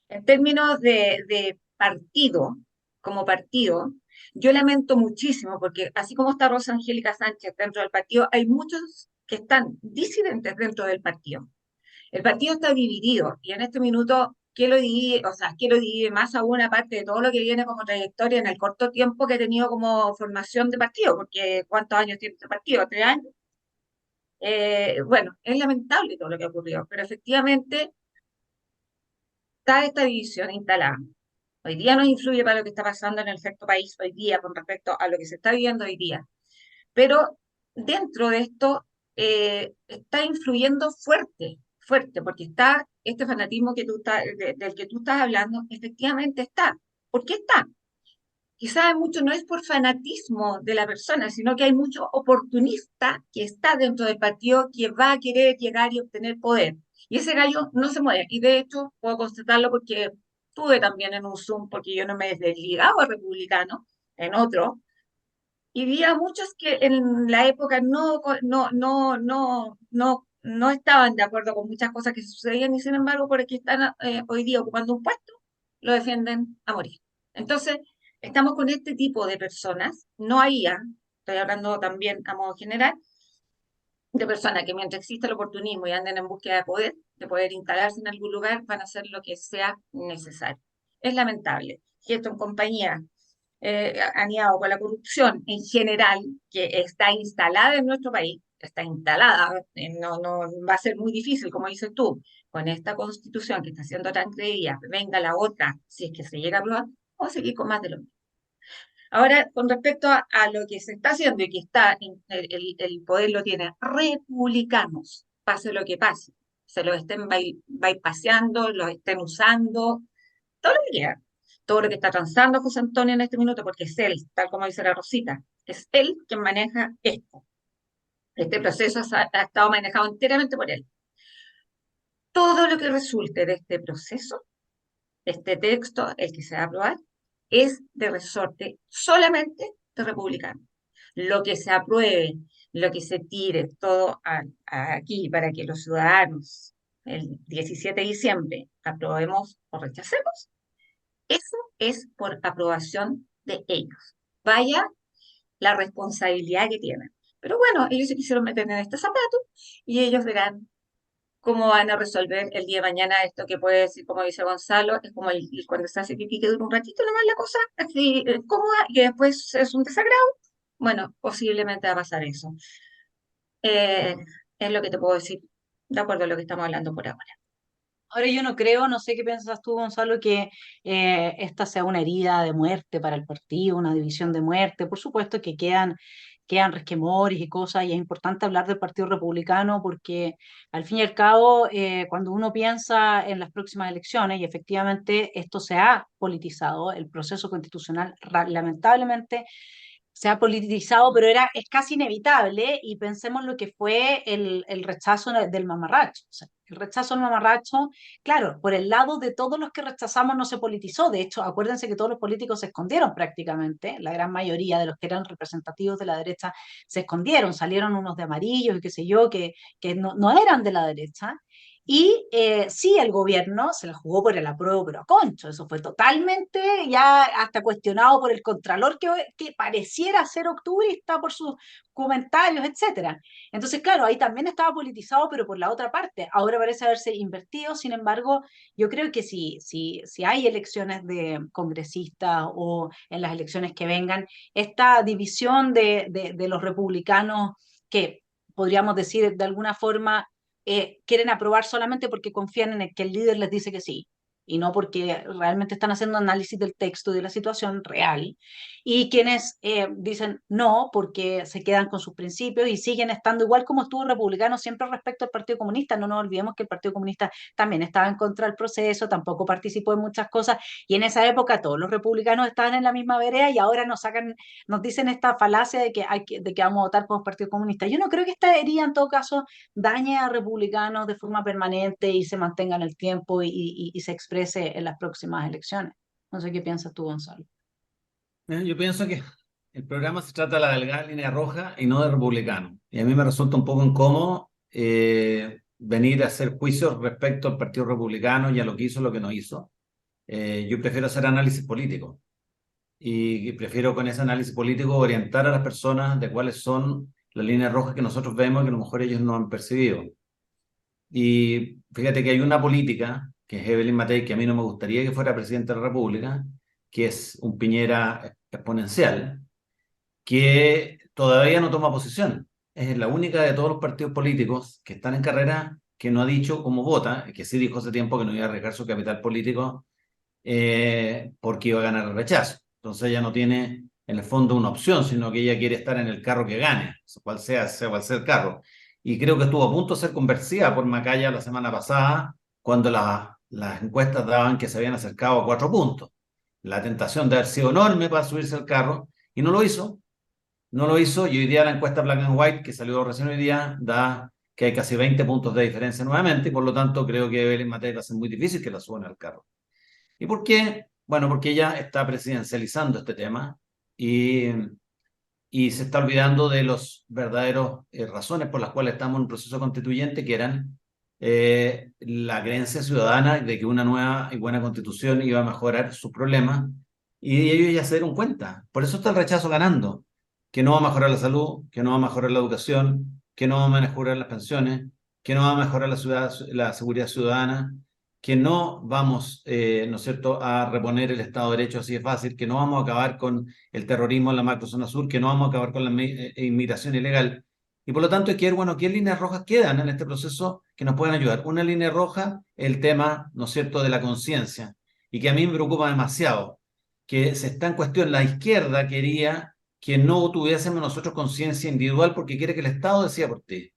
en términos de partido, como partido, yo lamento muchísimo porque así como está Rosa Angélica Sánchez dentro del partido, hay muchos que están disidentes dentro del partido. El partido está dividido y en este minuto, ¿qué lo divide? O sea, ¿qué lo divide más aún aparte de todo lo que viene como trayectoria en el corto tiempo que he tenido como formación de partido? Porque ¿cuántos años tiene este partido? ¿3 años? Bueno, es lamentable todo lo que ha ocurrido, pero efectivamente está esta división instalada. Hoy día nos influye para lo que está pasando en el efecto país hoy día con respecto a lo que se está viviendo hoy día. Pero dentro de esto está influyendo fuerte, fuerte, porque está este fanatismo del que tú estás hablando, efectivamente está. ¿Por qué está? Quizás mucho no es por fanatismo de la persona, sino que hay mucho oportunista que está dentro del partido que va a querer llegar y obtener poder. Y ese gallo no se mueve. Y de hecho, puedo constatarlo porque estuve también en un Zoom, porque yo no me he desligado a republicano, en otro, y vi a muchos que en la época no estaban de acuerdo con muchas cosas que sucedían y sin embargo, por aquí están hoy día ocupando un puesto, lo defienden a morir. Entonces, estamos con este tipo de personas, no hay IA, estoy hablando también a modo general, de personas que mientras exista el oportunismo y anden en búsqueda de poder instalarse en algún lugar, van a hacer lo que sea necesario. Es lamentable que esto en compañía aniado con la corrupción en general, que está instalada en nuestro país, está instalada, no va a ser muy difícil, como dices tú, con esta constitución que está siendo tan creída, venga la otra, si es que se llega a aprobar, vamos a seguir con más de lo mismo. Ahora, con respecto a lo que se está haciendo y que está, el poder lo tiene republicanos, pase lo que pase, se lo estén bypaseando, los estén usando, todo lo que quieran, todo lo que está transando José Antonio en este minuto, porque es él, tal como dice la Rosita, es él quien maneja esto. Este proceso ha estado manejado enteramente por él. Todo lo que resulte de este proceso, este texto, el que se va a aprobar, es de resorte solamente de republicano. Lo que se apruebe, lo que se tire, todo aquí para que los ciudadanos el 17 de diciembre aprobemos o rechacemos, eso es por aprobación de ellos. Vaya la responsabilidad que tienen. Pero bueno, ellos se quisieron meter en este zapato y ellos verán cómo van a resolver el día de mañana esto que puede decir, como dice Gonzalo, es como cuando se hace pipí que dura un ratito nomás la cosa, así cómoda, y después es un desagrado. Bueno, posiblemente va a pasar eso. Eh, es lo que te puedo decir, de acuerdo a lo que estamos hablando por ahora. Ahora yo no creo, no sé qué piensas tú, Gonzalo, que esta sea una herida de muerte para el partido, una división de muerte. Por supuesto que quedan resquemores y cosas, y es importante hablar del Partido Republicano porque al fin y al cabo, cuando uno piensa en las próximas elecciones, y efectivamente esto se ha politizado, el proceso constitucional lamentablemente se ha politizado, pero es casi inevitable, y pensemos lo que fue el rechazo del mamarracho. O sea, el rechazo del mamarracho, claro, por el lado de todos los que rechazamos no se politizó. De hecho, acuérdense que todos los políticos se escondieron prácticamente, la gran mayoría de los que eran representativos de la derecha se escondieron, salieron unos de amarillos y qué sé yo, que no eran de la derecha. Y sí, el gobierno se la jugó por el apruebo, pero a concho. Eso fue totalmente ya hasta cuestionado por el contralor que pareciera ser octubrista por sus comentarios, etcétera. Entonces, claro, ahí también estaba politizado, pero por la otra parte. Ahora parece haberse invertido. Sin embargo, yo creo que si hay elecciones de congresistas o en las elecciones que vengan, esta división de los republicanos que podríamos decir de alguna forma quieren aprobar solamente porque confían en que el líder les dice que sí. y no porque realmente están haciendo análisis del texto y de la situación real, y quienes dicen no porque se quedan con sus principios y siguen estando igual como estuvo republicano siempre respecto al Partido Comunista. No nos olvidemos que el Partido Comunista también estaba en contra del proceso, tampoco participó en muchas cosas, y en esa época todos los republicanos estaban en la misma vereda y ahora nos dicen esta falacia de que vamos a votar por el Partido Comunista. Yo no creo que esta herida en todo caso dañe a republicanos de forma permanente y se mantenga en el tiempo y se exprese en las próximas elecciones. No sé qué piensas tú, Gonzalo. Yo pienso que el programa se trata de la delgada línea roja y no de republicano. Y a mí me resulta un poco incómodo venir a hacer juicios respecto al Partido Republicano y a lo que hizo, lo que no hizo. Yo prefiero hacer análisis político y prefiero con ese análisis político orientar a las personas de cuáles son las líneas rojas que nosotros vemos y que a lo mejor ellos no han percibido. Y fíjate que hay una política, que es Evelyn Matei, que a mí no me gustaría que fuera presidente de la República, que es un Piñera exponencial, que todavía no toma posición. Es la única de todos los partidos políticos que están en carrera que no ha dicho cómo vota, que sí dijo hace tiempo que no iba a arriesgar su capital político porque iba a ganar el rechazo. Entonces ella no tiene en el fondo una opción, sino que ella quiere estar en el carro que gane, cual sea cual sea el carro. Y creo que estuvo a punto de ser convencida por Macaya la semana pasada, cuando las encuestas daban que se habían acercado a 4 puntos. La tentación de haber sido enorme para subirse al carro, y no lo hizo. No lo hizo, y hoy día la encuesta Black and White, que salió recién hoy día, da que hay casi 20 puntos de diferencia nuevamente, y por lo tanto creo que Evelyn Matei va a ser muy difícil que la suban al carro. ¿Y por qué? Bueno, porque ella está presidencializando este tema y se está olvidando de los verdaderos razones por las cuales estamos en un proceso constituyente, que eran la creencia ciudadana de que una nueva y buena constitución iba a mejorar sus problemas, y ellos ya se dieron cuenta. Por eso está el rechazo ganando, que no va a mejorar la salud, que no va a mejorar la educación, que no va a mejorar las pensiones, que no va a mejorar la seguridad ciudadana, que no vamos, ¿no es cierto?, a reponer el Estado de Derecho así de fácil, que no vamos a acabar con el terrorismo en la macrozona sur, que no vamos a acabar con la inmigración ilegal. Y por lo tanto hay que ver, bueno, ¿qué líneas rojas quedan en este proceso que nos pueden ayudar? Una línea roja, el tema, ¿no es cierto?, de la conciencia, y que a mí me preocupa demasiado, que se está en cuestión. La izquierda quería que no tuviésemos nosotros conciencia individual porque quiere que el Estado decida por ti.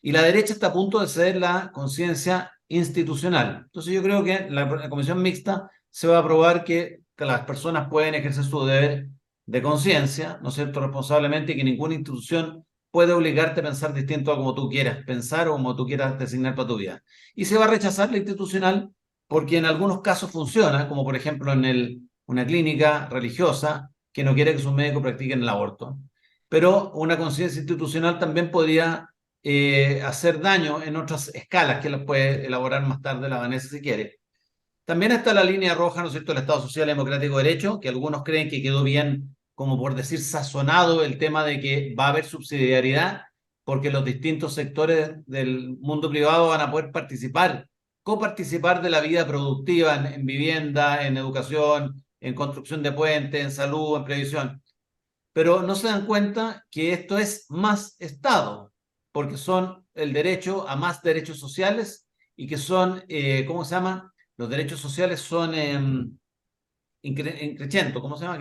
Y la derecha está a punto de ceder la conciencia institucional. Entonces yo creo que en la comisión mixta se va a aprobar que las personas pueden ejercer su deber de conciencia, ¿no es cierto?, responsablemente, y que ninguna institución puede obligarte a pensar distinto a como tú quieras pensar o como tú quieras designar para tu vida. Y se va a rechazar la institucional porque en algunos casos funciona, como por ejemplo en una clínica religiosa que no quiere que sus médicos practiquen el aborto. Pero una conciencia institucional también podría hacer daño en otras escalas que las puede elaborar más tarde la Vanessa si quiere. También está la línea roja, ¿no es cierto?, el Estado Social Democrático de Derecho, que algunos creen que quedó bien, como por decir, sazonado el tema de que va a haber subsidiariedad, porque los distintos sectores del mundo privado van a poder participar, coparticipar de la vida productiva en vivienda, en educación, en construcción de puentes, en salud, en previsión. Pero no se dan cuenta que esto es más Estado, porque son el derecho a más derechos sociales y que son, ¿cómo se llama? Los derechos sociales son increciendo, ¿cómo se llama?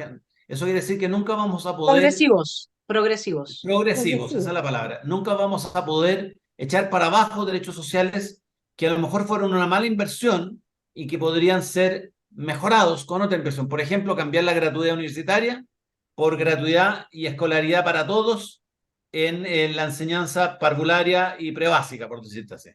Eso quiere decir que nunca vamos a poder, Progresivos, progresivos. progresivos, esa es la palabra, nunca vamos a poder echar para abajo derechos sociales que a lo mejor fueron una mala inversión y que podrían ser mejorados con otra inversión. Por ejemplo, cambiar la gratuidad universitaria por gratuidad y escolaridad para todos en la enseñanza parvularia y prebásica, por decirte así,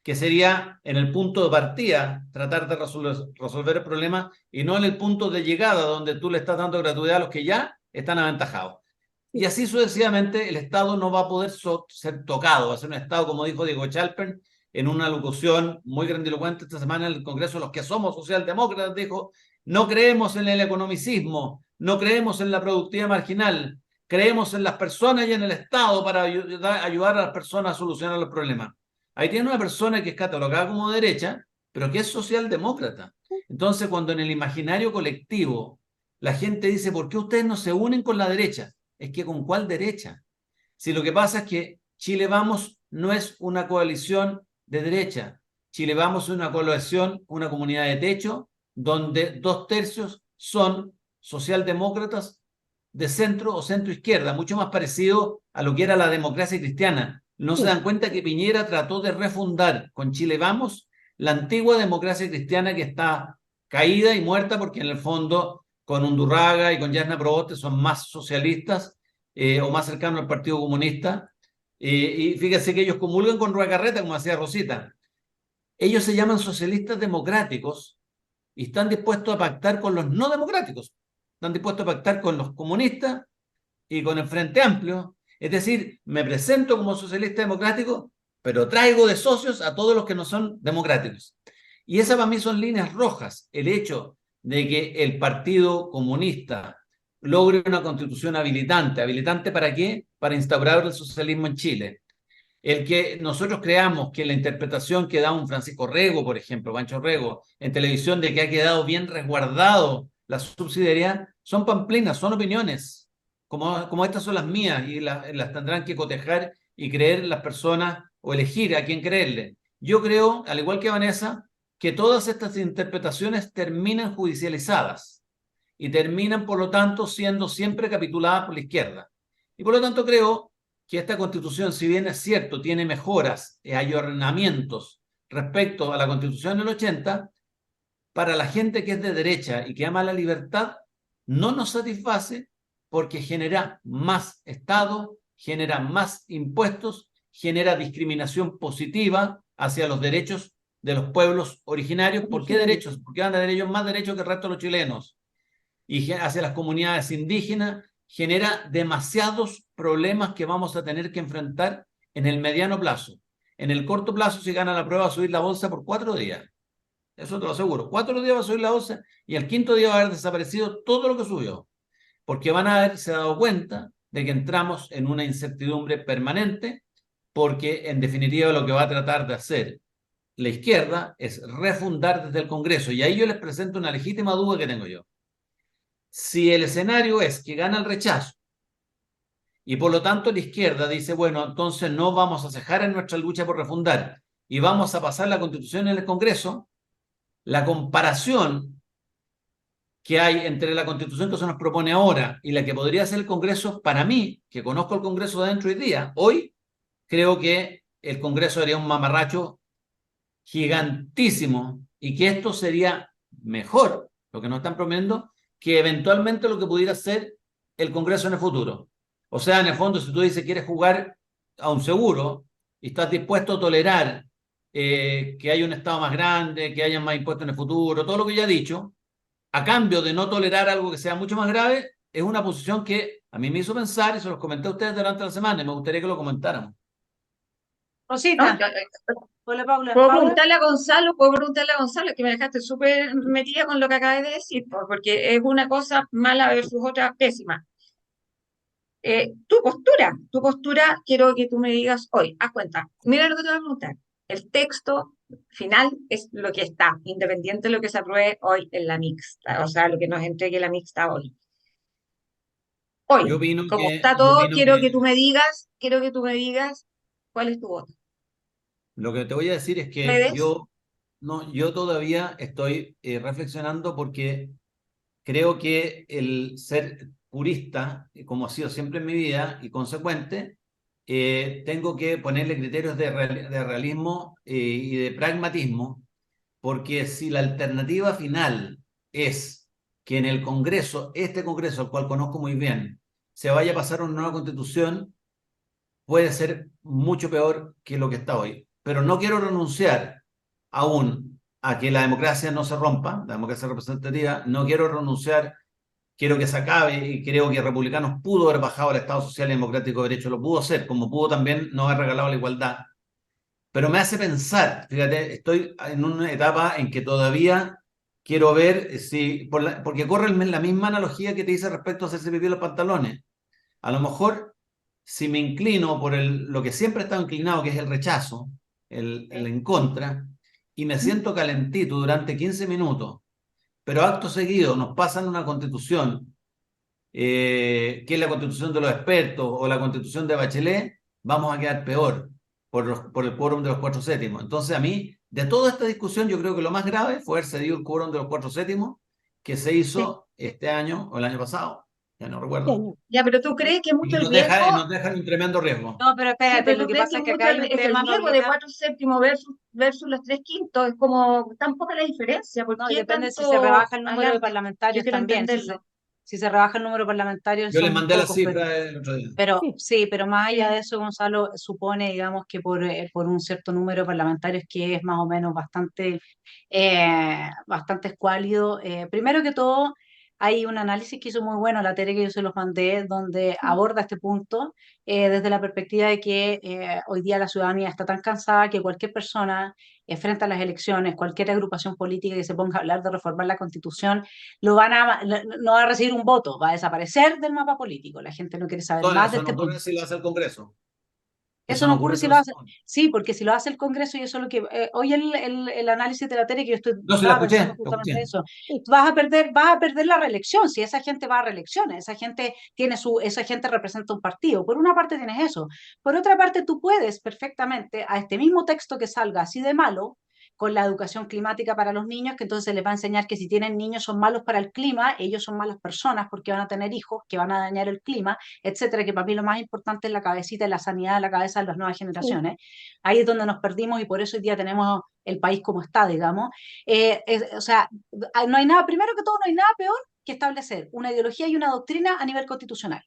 que sería en el punto de partida tratar de resolver el problema y no en el punto de llegada donde tú le estás dando gratuidad a los que ya están aventajados. Y así sucesivamente el Estado no va a poder ser tocado, va a ser un Estado, como dijo Diego Chalpern en una locución muy grandilocuente esta semana en el Congreso, los que somos socialdemócratas, dijo, no creemos en el economicismo, no creemos en la productividad marginal, creemos en las personas y en el Estado para ayudar a las personas a solucionar los problemas. Ahí tiene una persona que es catalogada como derecha, pero que es socialdemócrata. Entonces, cuando en el imaginario colectivo la gente dice, ¿por qué ustedes no se unen con la derecha? Es que ¿con cuál derecha? Si lo que pasa es que Chile Vamos no es una coalición de derecha. Chile Vamos es una coalición, una comunidad de techo, donde 2/3 son socialdemócratas de centro o centro izquierda, mucho más parecido a lo que era la democracia cristiana. No se Sí. dan cuenta que Piñera trató de refundar con Chile Vamos la antigua democracia cristiana que está caída y muerta, porque en el fondo con Undurraga y con Yasna Proboste son más socialistas o más cercanos al Partido Comunista. Y fíjense que ellos comulgan con Rueda Carreta, como hacía Rosita. Ellos se llaman socialistas democráticos y están dispuestos a pactar con los no democráticos. Están dispuestos a pactar con los comunistas y con el Frente Amplio. Es decir, me presento como socialista democrático, pero traigo de socios a todos los que no son democráticos. Y esas para mí son líneas rojas. El hecho de que el Partido Comunista logre una constitución habilitante. ¿Habilitante para qué? Para instaurar el socialismo en Chile. El que nosotros creamos que la interpretación que da un Francisco Rego, por ejemplo, Pancho Rego, en televisión de que ha quedado bien resguardado la subsidiariedad, son pamplinas, son opiniones, como estas son las mías y las tendrán que cotejar y creer las personas o elegir a quién creerle. Yo creo, al igual que Vanessa, que todas estas interpretaciones terminan judicializadas y terminan, por lo tanto, siendo siempre capituladas por la izquierda. Y por lo tanto creo que esta constitución, si bien es cierto, tiene mejoras y ayornamientos respecto a la constitución del 80, para la gente que es de derecha y que ama la libertad, no nos satisface porque genera más Estado, genera más impuestos, genera discriminación positiva hacia los derechos de los pueblos originarios. ¿Por qué derechos? Porque van a tener ellos más derechos que el resto de los chilenos. Y hacia las comunidades indígenas genera demasiados problemas que vamos a tener que enfrentar en el mediano plazo. En el corto plazo, si gana la prueba, va a subir la bolsa por 4 días. Eso te lo aseguro. 4 días va a subir la bolsa y al quinto día va a haber desaparecido todo lo que subió. Porque van a haberse dado cuenta de que entramos en una incertidumbre permanente, porque en definitiva lo que va a tratar de hacer la izquierda es refundar desde el Congreso. Y ahí yo les presento una legítima duda que tengo yo. Si el escenario es que gana el rechazo y por lo tanto la izquierda dice, bueno, entonces no vamos a cejar en nuestra lucha por refundar y vamos a pasar la Constitución en el Congreso, la comparación que hay entre la Constitución que se nos propone ahora y la que podría ser el Congreso, para mí, que conozco el Congreso de dentro hoy día, hoy creo que el Congreso sería un mamarracho gigantísimo y que esto sería mejor, lo que nos están proponiendo, que eventualmente lo que pudiera ser el Congreso en el futuro. O sea, en el fondo, si tú dices quieres jugar a un seguro y estás dispuesto a tolerar que haya un Estado más grande, que haya más impuestos en el futuro, todo lo que ya he dicho, a cambio de no tolerar algo que sea mucho más grave, es una posición que a mí me hizo pensar y se los comenté a ustedes durante la semana y me gustaría que lo comentáramos. Rosita, No, hola Paula. ¿puedo Paula. preguntarle a Gonzalo? ¿Puedo preguntarle a Gonzalo? Que me dejaste súper metida con lo que acabas de decir, porque es una cosa mala versus otra pésima. Tu postura, quiero que tú me digas hoy, haz cuenta, mira lo que te voy a preguntar. El texto final es lo que está, independiente de lo que se apruebe hoy en la mixta, o sea, lo que nos entregue la mixta hoy. Yo Hoy, opino como que, está yo todo, opino quiero que que tú me digas, cuál es tu voto. lo que te voy a decir es ¿Me que des? yo todavía estoy reflexionando porque creo que el ser purista, como ha sido siempre en mi vida, y consecuente, tengo que ponerle criterios de realismo y de pragmatismo, porque si la alternativa final es que en el Congreso, este Congreso, al cual conozco muy bien, se vaya a pasar una nueva constitución, puede ser mucho peor que lo que está hoy. Pero no quiero renunciar aún a que la democracia no se rompa, la democracia representativa, no quiero renunciar, quiero que se acabe y creo que Republicanos pudo haber bajado el Estado Social y Democrático de Derecho, lo pudo hacer, como pudo también no haber regalado la igualdad. Pero me hace pensar, fíjate, estoy en una etapa en que todavía quiero ver si, porque corre la misma analogía que te hice respecto a hacerse pipí en los pantalones. A lo mejor, si me inclino por lo que siempre he estado inclinado, que es el rechazo, el en contra, y me siento calentito durante 15 minutos, pero acto seguido nos pasan una constitución, que es la constitución de los expertos o la constitución de Bachelet, vamos a quedar peor por el quórum de los 4/7. Entonces a mí de toda esta discusión, yo creo que lo más grave fue haber cedido el quórum de los 4/7 que se hizo este año o el año pasado, ya no recuerdo. Ya, pero ¿tú crees que es Y mucho que el riesgo? nos deja en un tremendo riesgo. No, pero Sí, espérate, pero lo ¿tú que crees pasa que es que mucho acá hay un es el tema, riesgo de Paulina. 4/7 versus los 3/5? Es como tan poca la diferencia. ¿Por No, y qué depende si tanto se rebaja el número de alarde? Yo parlamentarios quiero también. entenderlo. Si se rebaja el número de parlamentarios Yo les son muy mandé la pocos, cifra el otro día. pero Sí. sí, pero más allá Sí. de eso, Gonzalo, supone, digamos, que por un cierto número de parlamentarios que es más o menos bastante escuálido. Primero que todo, hay un análisis que hizo muy bueno la Tere, que yo se los mandé, donde aborda este punto desde la perspectiva de que hoy día la ciudadanía está tan cansada que cualquier persona frente a las elecciones, cualquier agrupación política que se ponga a hablar de reformar la Constitución, no va a recibir un voto, va a desaparecer del mapa político. La gente no quiere saber más de Eso no este ocurre punto. si lo hace el Congreso. Eso Eso no no ocurre ocurre si si lo lo hace hace. el Congreso. Sí, porque si lo hace el Congreso, y eso es lo que. Hoy el análisis de la tele, que yo No, si la estaba pensando escuché, lo justamente escuché. eso. Sí. Vas a perder la reelección. Si esa gente va a reelecciones, esa gente representa un partido. Por una parte tienes eso. Por otra parte, tú puedes perfectamente a este mismo texto que salga así de malo, con la educación climática para los niños, que entonces se les va a enseñar que si tienen niños son malos para el clima, ellos son malas personas porque van a tener hijos que van a dañar el clima, etcétera, que para mí lo más importante es la cabecita y la sanidad de la cabeza de las nuevas Sí. generaciones. Ahí es donde nos perdimos y por eso hoy día tenemos el país como está, digamos. O sea, no hay nada, primero que todo, no hay nada peor que establecer una ideología y una doctrina a nivel constitucional.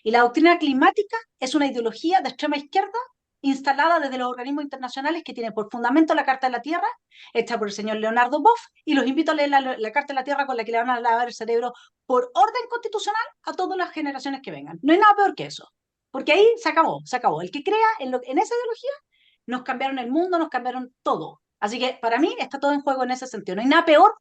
Y la doctrina climática es una ideología de extrema izquierda instalada desde los organismos internacionales que tiene por fundamento la Carta de la Tierra, hecha por el señor Leonardo Boff, y los invito a leer la Carta de la Tierra con la que le van a lavar el cerebro por orden constitucional a todas las generaciones que vengan. No hay nada peor que eso, porque ahí se acabó, se acabó. El que crea en esa ideología, nos cambiaron el mundo, nos cambiaron todo. Así que para mí está todo en juego en ese sentido. No hay nada peor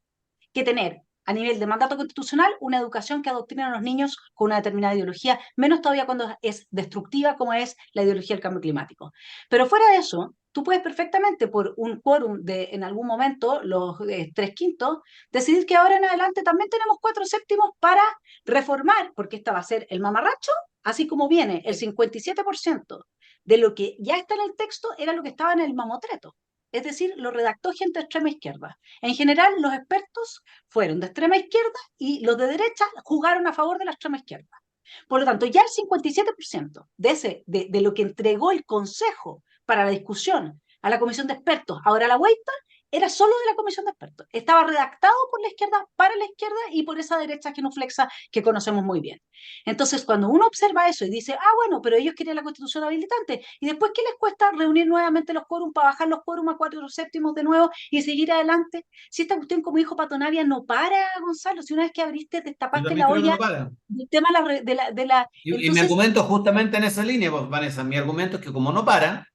que tener a nivel de mandato constitucional una educación que adoctrina a los niños con una determinada ideología, menos todavía cuando es destructiva como es la ideología del cambio climático. Pero fuera de eso, tú puedes perfectamente por un quórum de en algún momento, los 3/5, decidir que ahora en adelante también tenemos 4/7 para reformar, porque esta va a ser el mamarracho, así como viene el 57% de lo que ya está en el texto era lo que estaba en el mamotreto. Es decir, lo redactó gente de extrema izquierda. En general, los expertos fueron de extrema izquierda y los de derecha jugaron a favor de la extrema izquierda. Por lo tanto, ya el 57% de lo que entregó el Consejo para la discusión a la comisión de expertos, ahora a la vuelta, era solo de la comisión de expertos. Estaba redactado por la izquierda, para la izquierda y por esa derecha genuflexa que conocemos muy bien. Entonces, cuando uno observa eso y dice, bueno, pero ellos querían la constitución habilitante, y después, ¿qué les cuesta reunir nuevamente los quórums para bajar los quórums a 4/7 de nuevo y seguir adelante? Si esta cuestión, como dijo Pato Navia, no para, Gonzalo, si una vez que abriste, Yo destapaste también la creo que no olla para. del tema de la. Y mi Entonces, argumento justamente en esa línea, pues, Vanessa, mi argumento es que como no para,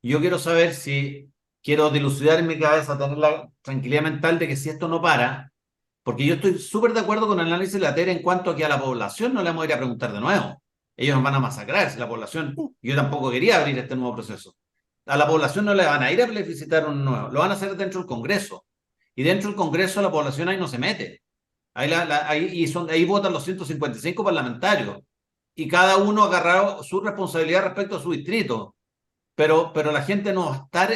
yo quiero saber si quiero dilucidar en mi cabeza, tener la tranquilidad mental de que si esto no para, porque yo estoy súper de acuerdo con el análisis de la TER en cuanto a que a la población no le vamos a ir a preguntar de nuevo. Ellos nos van a masacrar si la población. Sí. Yo tampoco quería abrir este nuevo proceso. A la población no le van a ir a plebiscitar un nuevo, lo van a hacer dentro del Congreso. Y dentro del Congreso la población ahí no se mete. Ahí votan los 155 parlamentarios. Y cada uno ha agarrado su responsabilidad respecto a su distrito. Pero la gente no va a estar,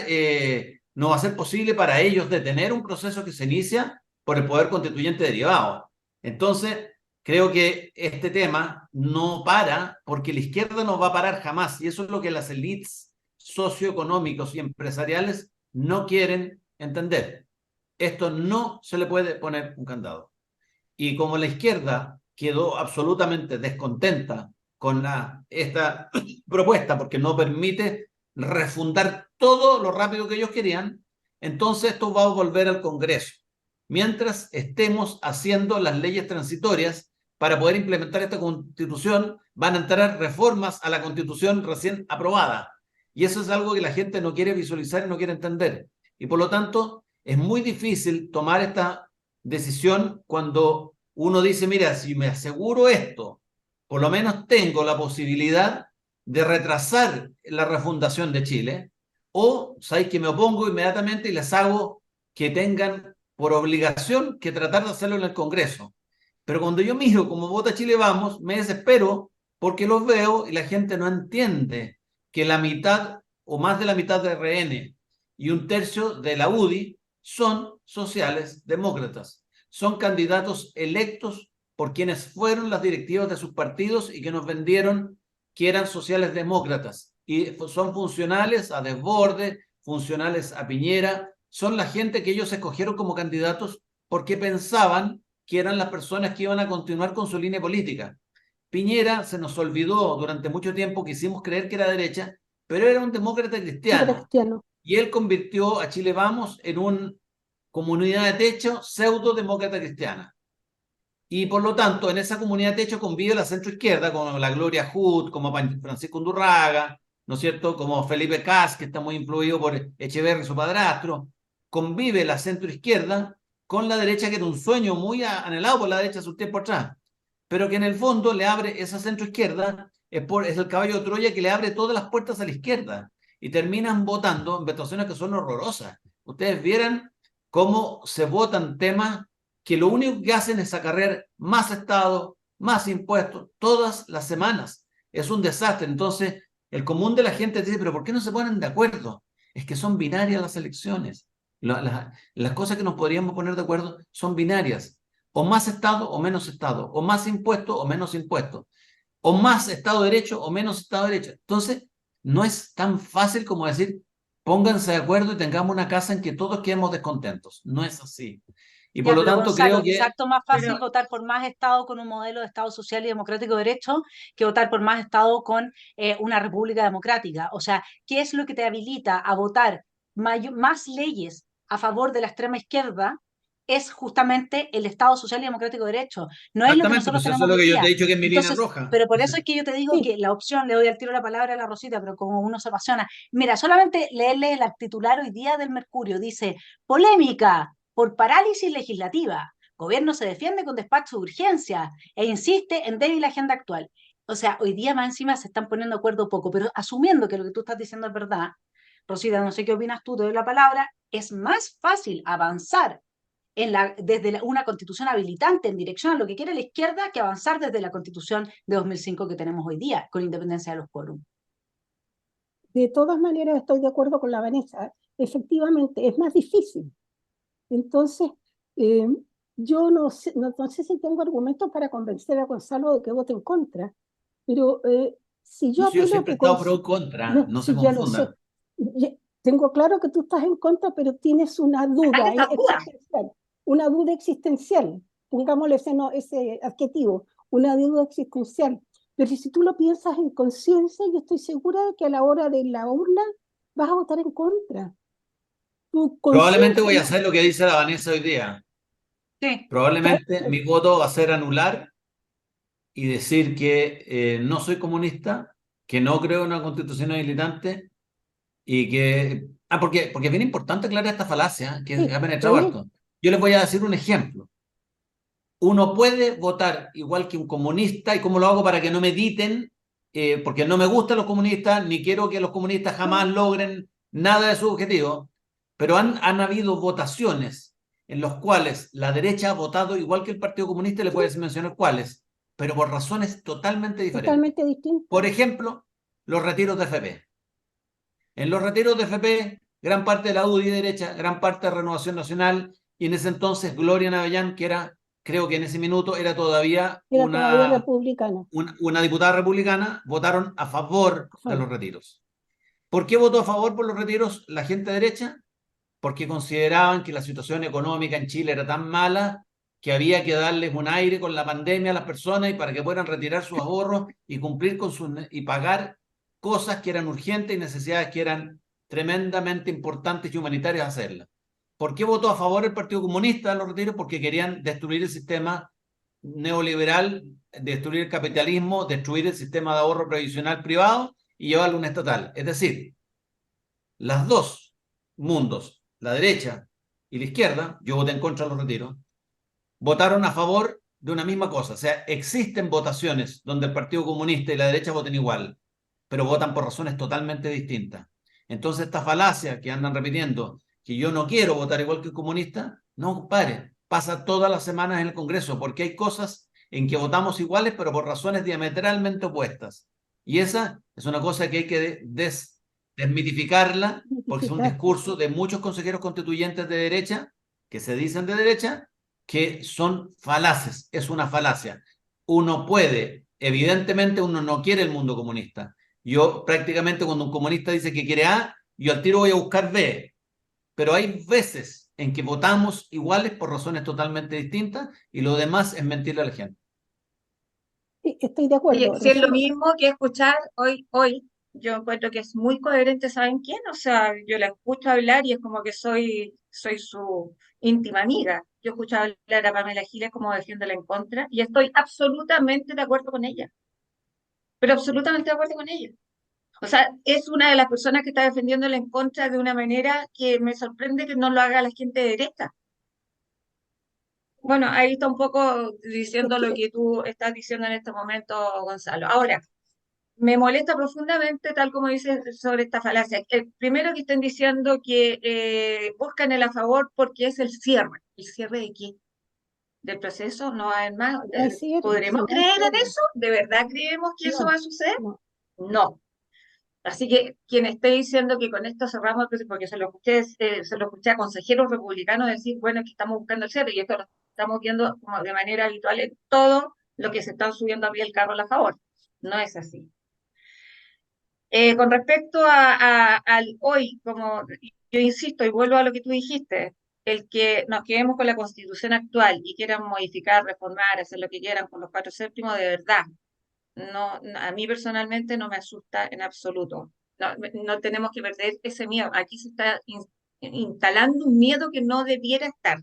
no va a ser posible para ellos detener un proceso que se inicia por el poder constituyente derivado. Entonces, creo que este tema no para porque la izquierda no va a parar jamás. Y eso es lo que las élites socioeconómicos y empresariales no quieren entender. Esto no se le puede poner un candado. Y como la izquierda quedó absolutamente descontenta con esta propuesta porque no permite refundar todo lo rápido que ellos querían, entonces esto va a volver al Congreso. Mientras estemos haciendo las leyes transitorias para poder implementar esta constitución, van a entrar reformas a la constitución recién aprobada. Y eso es algo que la gente no quiere visualizar y no quiere entender. Y por lo tanto, es muy difícil tomar esta decisión cuando uno dice, mira, si me aseguro esto, por lo menos tengo la posibilidad de retrasar la refundación de Chile, o sabéis que me opongo inmediatamente y les hago que tengan por obligación que tratar de hacerlo en el Congreso. Pero cuando yo miro como vota Chile Vamos, me desespero porque los veo y la gente no entiende que la mitad o más de la mitad de RN y 1/3 de la UDI son sociales demócratas. Son candidatos electos por quienes fueron las directivas de sus partidos y que nos vendieron que eran sociales demócratas. Y son funcionales a Desbordes, funcionales a Piñera. Son la gente que ellos escogieron como candidatos porque pensaban que eran las personas que iban a continuar con su línea política. Piñera se nos olvidó durante mucho tiempo, quisimos creer que era derecha, pero era un demócrata cristiano. Y él convirtió a Chile Vamos en una comunidad de techo pseudo-demócrata cristiana. Y por lo tanto, en esa comunidad de techo convive la centroizquierda, como la Gloria Hood, como Francisco Undurraga, ¿no es cierto? Como Felipe Cas, que está muy influido por Echeverri, su padrastro. Convive la centroizquierda con la derecha, que era un sueño muy anhelado por la derecha hace un tiempo atrás, pero que en el fondo le abre esa centroizquierda, es el caballo de Troya que le abre todas las puertas a la izquierda, y terminan votando en votaciones que son horrorosas. Ustedes vieran cómo se votan temas que lo único que hacen es acarrear más Estado, más impuestos, todas las semanas. Es un desastre. Entonces, el común de la gente dice, pero ¿por qué no se ponen de acuerdo? Es que son binarias las elecciones. Las cosas que nos podríamos poner de acuerdo son binarias. O más Estado o menos Estado. O más impuestos o menos impuestos. O más Estado de Derecho o menos Estado de Derecho. Entonces, no es tan fácil como decir, pónganse de acuerdo y tengamos una casa en que todos quedemos descontentos. No es así. Y por lo pero tanto Gonzalo, creo que... es harto más fácil Pero, votar por más Estado con un modelo de Estado social y democrático de derecho que votar por más Estado con una república democrática. O sea, ¿qué es lo que te habilita a votar más leyes a favor de la extrema izquierda? Es justamente el Estado social y democrático de derecho. No es lo que Exactamente, nosotros pues eso es tenemos lo hoy que yo te día. he dicho que es mi línea Entonces, roja. pero por eso es que yo te digo Sí, que la opción, le doy al tiro la palabra a la Rosita, pero como uno se apasiona. Mira, solamente leerle el titular hoy día del Mercurio, dice, polémica por parálisis legislativa. Gobierno se defiende con despacho de urgencia e insiste en débil agenda actual. O sea, hoy día más encima se están poniendo de acuerdo poco, pero asumiendo que lo que tú estás diciendo es verdad, Rosita, no sé qué opinas tú, te doy la palabra, es más fácil avanzar desde una constitución habilitante en dirección a lo que quiere la izquierda que avanzar desde la constitución de 2005 que tenemos hoy día, con independencia de los quórum. de todas maneras estoy de acuerdo con la Vanessa. Efectivamente, es más difícil. Entonces, eh, yo no sé si tengo argumentos para convencer a Gonzalo de que vote en contra, pero si yo No, si yo apelo a siempre he que estado pro o contra, no, no se si ya lo sé, confundan. tengo claro que tú estás en contra, pero tienes una duda esta duda. existencial, una duda existencial, pongámosle ese adjetivo, una duda existencial. Pero si tú lo piensas en conciencia, yo estoy segura de que a la hora de la urna vas a votar en contra. Tu Probablemente voy a conciencia, hacer lo que dice la Vanessa hoy día. Sí, Probablemente mi voto va a ser anular y decir que no soy comunista, que no creo en una constitución habilitante y que... porque es bien importante aclarar esta falacia que ha penetrado sí, harto. Yo les voy a decir un ejemplo. Uno puede votar igual que un comunista, y cómo lo hago para que no me editen, porque no me gustan los comunistas, ni quiero que los comunistas jamás logren nada de su objetivo, pero han habido votaciones en las cuales la derecha ha votado igual que el Partido Comunista, y le sí, puedes mencionar cuáles, pero por razones totalmente diferentes. totalmente distinto. Por ejemplo, los retiros de FP. En los retiros de FP, gran parte de la UDI derecha, gran parte de Renovación Nacional, y en ese entonces Gloria Navellán, que era, creo que en ese minuto era todavía Era todavía republicana. una diputada republicana, votaron a favor de los retiros. ¿Por qué votó a favor por los retiros la gente derecha? Porque consideraban que la situación económica en Chile era tan mala que había que darles un aire con la pandemia a las personas y para que puedan retirar sus ahorros y cumplir con y pagar cosas que eran urgentes y necesidades que eran tremendamente importantes y humanitarias hacerlas. ¿Por qué votó a favor el Partido Comunista de los retiros? Porque querían destruir el sistema neoliberal, destruir el capitalismo, destruir el sistema de ahorro previsional privado y llevarlo a un estatal. Es decir, las dos mundos, la derecha y la izquierda, yo voté en contra de los retiros, votaron a favor de una misma cosa. O sea, existen votaciones donde el Partido Comunista y la derecha voten igual, pero votan por razones totalmente distintas. Entonces, esta falacia que andan repitiendo, que yo no quiero votar igual que el comunista, no, compadre, pasa todas las semanas en el Congreso, porque hay cosas en que votamos iguales, pero por razones diametralmente opuestas. Y esa es una cosa que hay que desmitificarla, porque es un Identificar. discurso de muchos consejeros constituyentes de derecha, que se dicen de derecha, que son falaces, es una falacia. Uno puede, evidentemente uno no quiere el mundo comunista. Yo prácticamente cuando un comunista dice que quiere A, yo al tiro voy a buscar B. Pero hay veces en que votamos iguales por razones totalmente distintas y lo demás es mentirle a la gente. Sí, estoy de Oye, acuerdo. si es lo Recién- mismo que escuchar hoy, yo encuentro que es muy coherente, ¿saben quién? O sea, yo la escucho hablar y es como que soy su íntima amiga. Yo escucho hablar a Pamela Giles como defiéndola en contra y estoy absolutamente de acuerdo con ella, pero absolutamente de acuerdo con ella. O sea, es una de las personas que está defendiéndola en contra de una manera que me sorprende que no lo haga la gente de derecha. Bueno, ahí está un poco Es diciendo lo que que tú estás diciendo en este momento, Gonzalo. Ahora, me molesta profundamente, tal como dices, sobre esta falacia. El primero que estén diciendo que buscan el a favor porque es el cierre. ¿El cierre de qué? ¿Del proceso? ¿No va a haber más? no hay cierre, si ¿Podremos no hay creer en cierre. eso? ¿De verdad creemos que eso va No, a suceder? no. No. Así que quien esté diciendo que con esto cerramos el proceso, porque se lo escuché a consejeros republicanos decir, bueno, es que estamos buscando el cierre, y esto lo estamos viendo como de manera habitual en todo lo que se están subiendo a pie el carro a favor. No es así. Con respecto al hoy, como yo insisto y vuelvo a lo que tú dijiste, el que nos quedemos con la constitución actual y quieran modificar, reformar, hacer lo que quieran con los 4/7, de verdad, a mí personalmente no me asusta en absoluto. No, no tenemos que perder ese miedo. Aquí se está instalando un miedo que no debiera estar.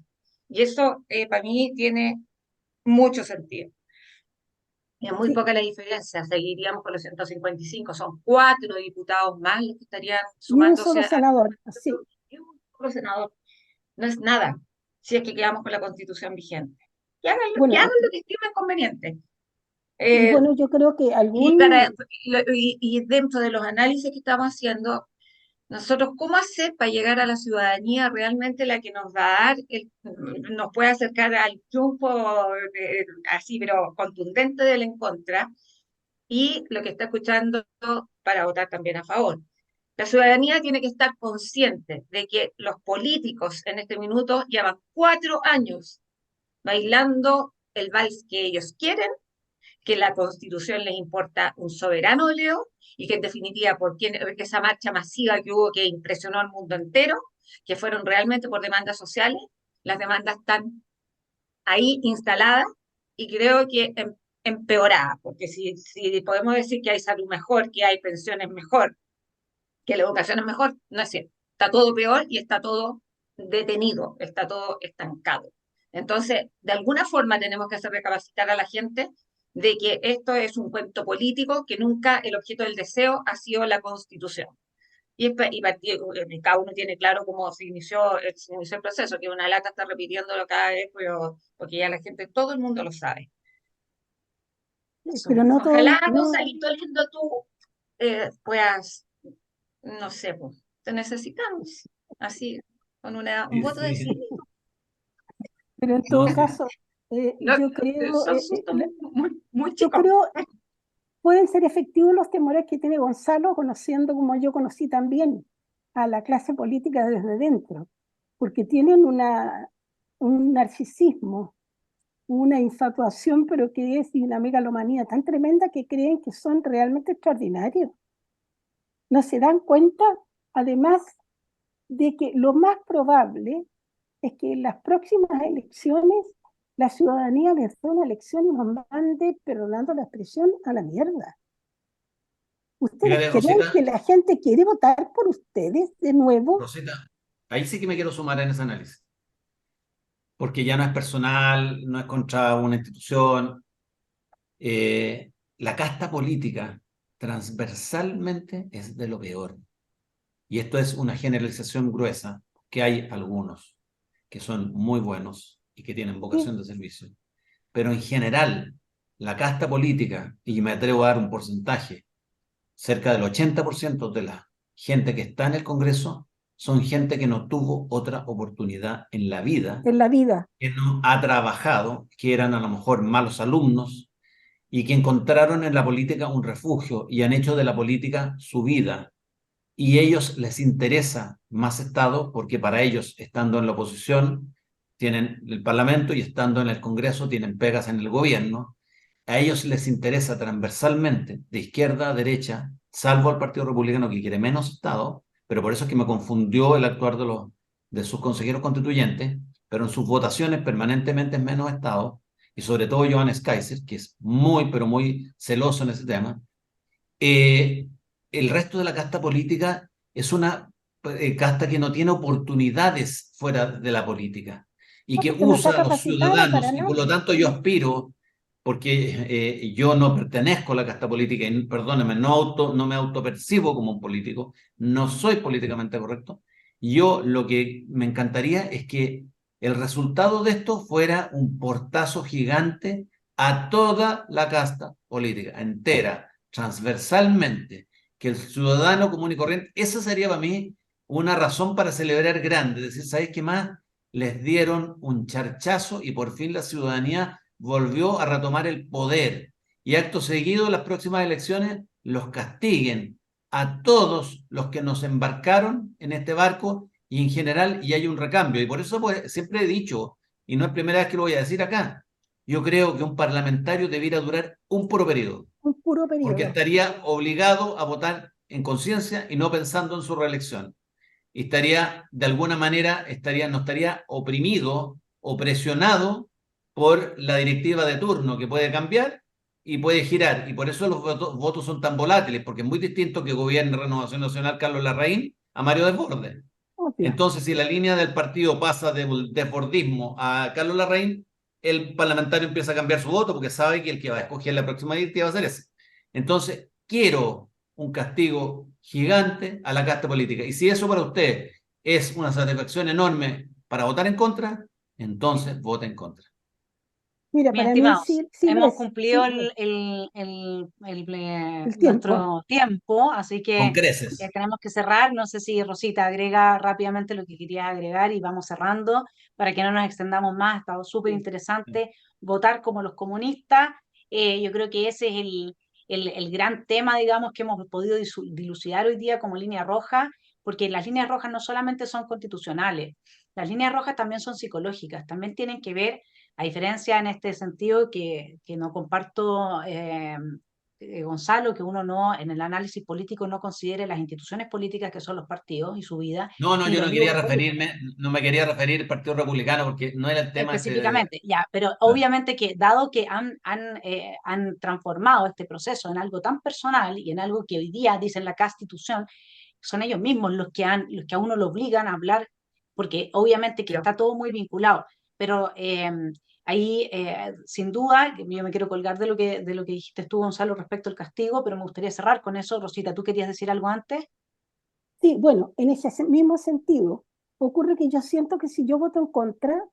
Y eso para mí tiene mucho sentido. Es muy Sí, poca la diferencia, seguiríamos con los 155, son 4 diputados más los que estarían y un sumándose solo a senador, sí. y un solo senador. No es nada si es que quedamos con la constitución vigente. Que hagan Bueno, lo que estimen conveniente. y Eh, bueno, yo creo que y, para, algún, y dentro de los análisis que estamos haciendo, nosotros, ¿cómo hacer para llegar a la ciudadanía realmente la que nos va a dar, nos puede acercar al triunfo así, pero contundente del en contra? Y lo que está escuchando para votar también a favor. La ciudadanía tiene que estar consciente de que los políticos en este minuto llevan 4 años bailando el vals que ellos quieren, que la Constitución les importa un soberano Leo y que en definitiva que esa marcha masiva que hubo que impresionó al mundo entero, que fueron realmente por demandas sociales, las demandas están ahí instaladas y creo que empeoradas, porque si podemos decir que hay salud mejor, que hay pensiones mejor, que la educación es mejor, no es cierto. Está todo peor y está todo detenido, está todo estancado. Entonces, de alguna forma tenemos que hacer recapacitar a la gente de que esto es un cuento político, que nunca el objeto del deseo ha sido la Constitución. Y cada uno tiene claro cómo se inició el proceso, que una lata está repitiéndolo cada vez, pero, porque ya la gente, todo el mundo lo sabe. Eso. pero no todo, Ojalá, no, Gonzalito lindo, tú puedas, no sé, pues, te necesitamos, así, con un Sí, voto de sí. sí. pero en todo No, sí. caso, No, yo creo, son sustos muy, muy yo chicos. creo pueden ser efectivos los temores que tiene Gonzalo, conociendo como yo conocí también a la clase política desde dentro, porque tienen un narcisismo, una infatuación, pero que es y una megalomanía tan tremenda que creen que son realmente extraordinarios. No se dan cuenta, además, de que lo más probable es que en las próximas elecciones la ciudadanía les dé una elección y nos mande, perdonando la expresión, a la mierda. ¿Ustedes Fíjate, creen Rosita, que la gente quiere votar por ustedes de nuevo? Rosita, ahí sí que me quiero sumar en ese análisis, porque ya no es personal, no es contra una institución. La casta política transversalmente es de lo peor. Y esto es una generalización gruesa, que hay algunos que son muy buenos y que tienen Sí, vocación de servicio. Pero en general, la casta política, y me atrevo a dar un porcentaje, cerca del 80% de la gente que está en el Congreso son gente que no tuvo otra oportunidad en la vida, en la vida. que no ha trabajado, que eran a lo mejor malos alumnos y que encontraron en la política un refugio y han hecho de la política su vida. y ellos les interesa más Estado porque para ellos, estando en la oposición, tienen el Parlamento y estando en el Congreso tienen pegas en el gobierno. A ellos les interesa transversalmente, de izquierda a derecha, salvo al Partido Republicano que quiere menos Estado, pero por eso es que me confundió el actuar de sus consejeros constituyentes, pero en sus votaciones permanentemente es menos Estado, y sobre todo Johannes Kaiser, que es muy, pero muy celoso en ese tema. eh, el resto de la casta política es una casta que no tiene oportunidades fuera de la política y No, que porque no está usa a los capacitada ciudadanos para y por nada. lo tanto yo aspiro, porque yo no pertenezco a la casta política y perdóneme, no me autopercibo como un político, no soy políticamente correcto. Yo lo que me encantaría es que el resultado de esto fuera un portazo gigante a toda la casta política entera, transversalmente, que el ciudadano común y corriente, esa sería para mí una razón para celebrar grande, decir, ¿sabéis qué más? Les dieron un charchazo y por fin la ciudadanía volvió a retomar el poder. Y acto seguido, en las próximas elecciones, los castiguen a todos los que nos embarcaron en este barco y en general, y hay un recambio. Y por eso pues, siempre he dicho, y no es primera vez que lo voy a decir acá, yo creo que un parlamentario debiera durar un puro periodo, Un puro porque periodo. estaría obligado a votar en conciencia y no pensando en su reelección. Y estaría, de alguna manera, no estaría oprimido o presionado por la directiva de turno, que puede cambiar y puede girar. Y por eso los votos son tan volátiles, porque es muy distinto que gobierne Renovación Nacional Carlos Larraín a Mario Desbordes. Obvio. Entonces, si la línea del partido pasa del desbordismo a Carlos Larraín, el parlamentario empieza a cambiar su voto porque sabe que el que va a escoger la próxima directiva va a ser ese. Entonces, quiero un castigo gigante a la casta política. Y si eso para usted es una satisfacción enorme para votar en contra, entonces vote en contra. Mira, Bien, para mí estimados, sí, sí lo hemos es, sí cumplido lo es. El tiempo. nuestro tiempo, así Con que creces. tenemos que cerrar. No sé si Rosita agrega rápidamente lo que querías agregar y vamos cerrando para que no nos extendamos más. Ha estado súper Sí. interesante votar como los comunistas. Yo creo que ese es el gran tema, digamos, que hemos podido dilucidar hoy día como línea roja, porque las líneas rojas no solamente son constitucionales, las líneas rojas también son psicológicas, también tienen que ver, a diferencia en este sentido que no comparto, Gonzalo, que uno no, en el análisis político no considere las instituciones políticas que son los partidos y su vida, No, no, ni yo los no quería libros políticos referirme, no me quería referir al Partido Republicano porque no era el tema ese. específicamente, ya, pero obviamente que dado que han transformado este proceso en algo tan personal y en algo que hoy día dicen la Constitución, son ellos mismos los que a uno lo obligan a hablar, porque obviamente que está todo muy vinculado, pero ahí sin duda, yo me quiero colgar de lo que dijiste tú, Gonzalo, respecto al castigo, pero me gustaría cerrar con eso. Rosita, ¿tú querías decir algo antes? Sí, bueno, en ese mismo sentido, ocurre que yo siento que si yo voto en contra,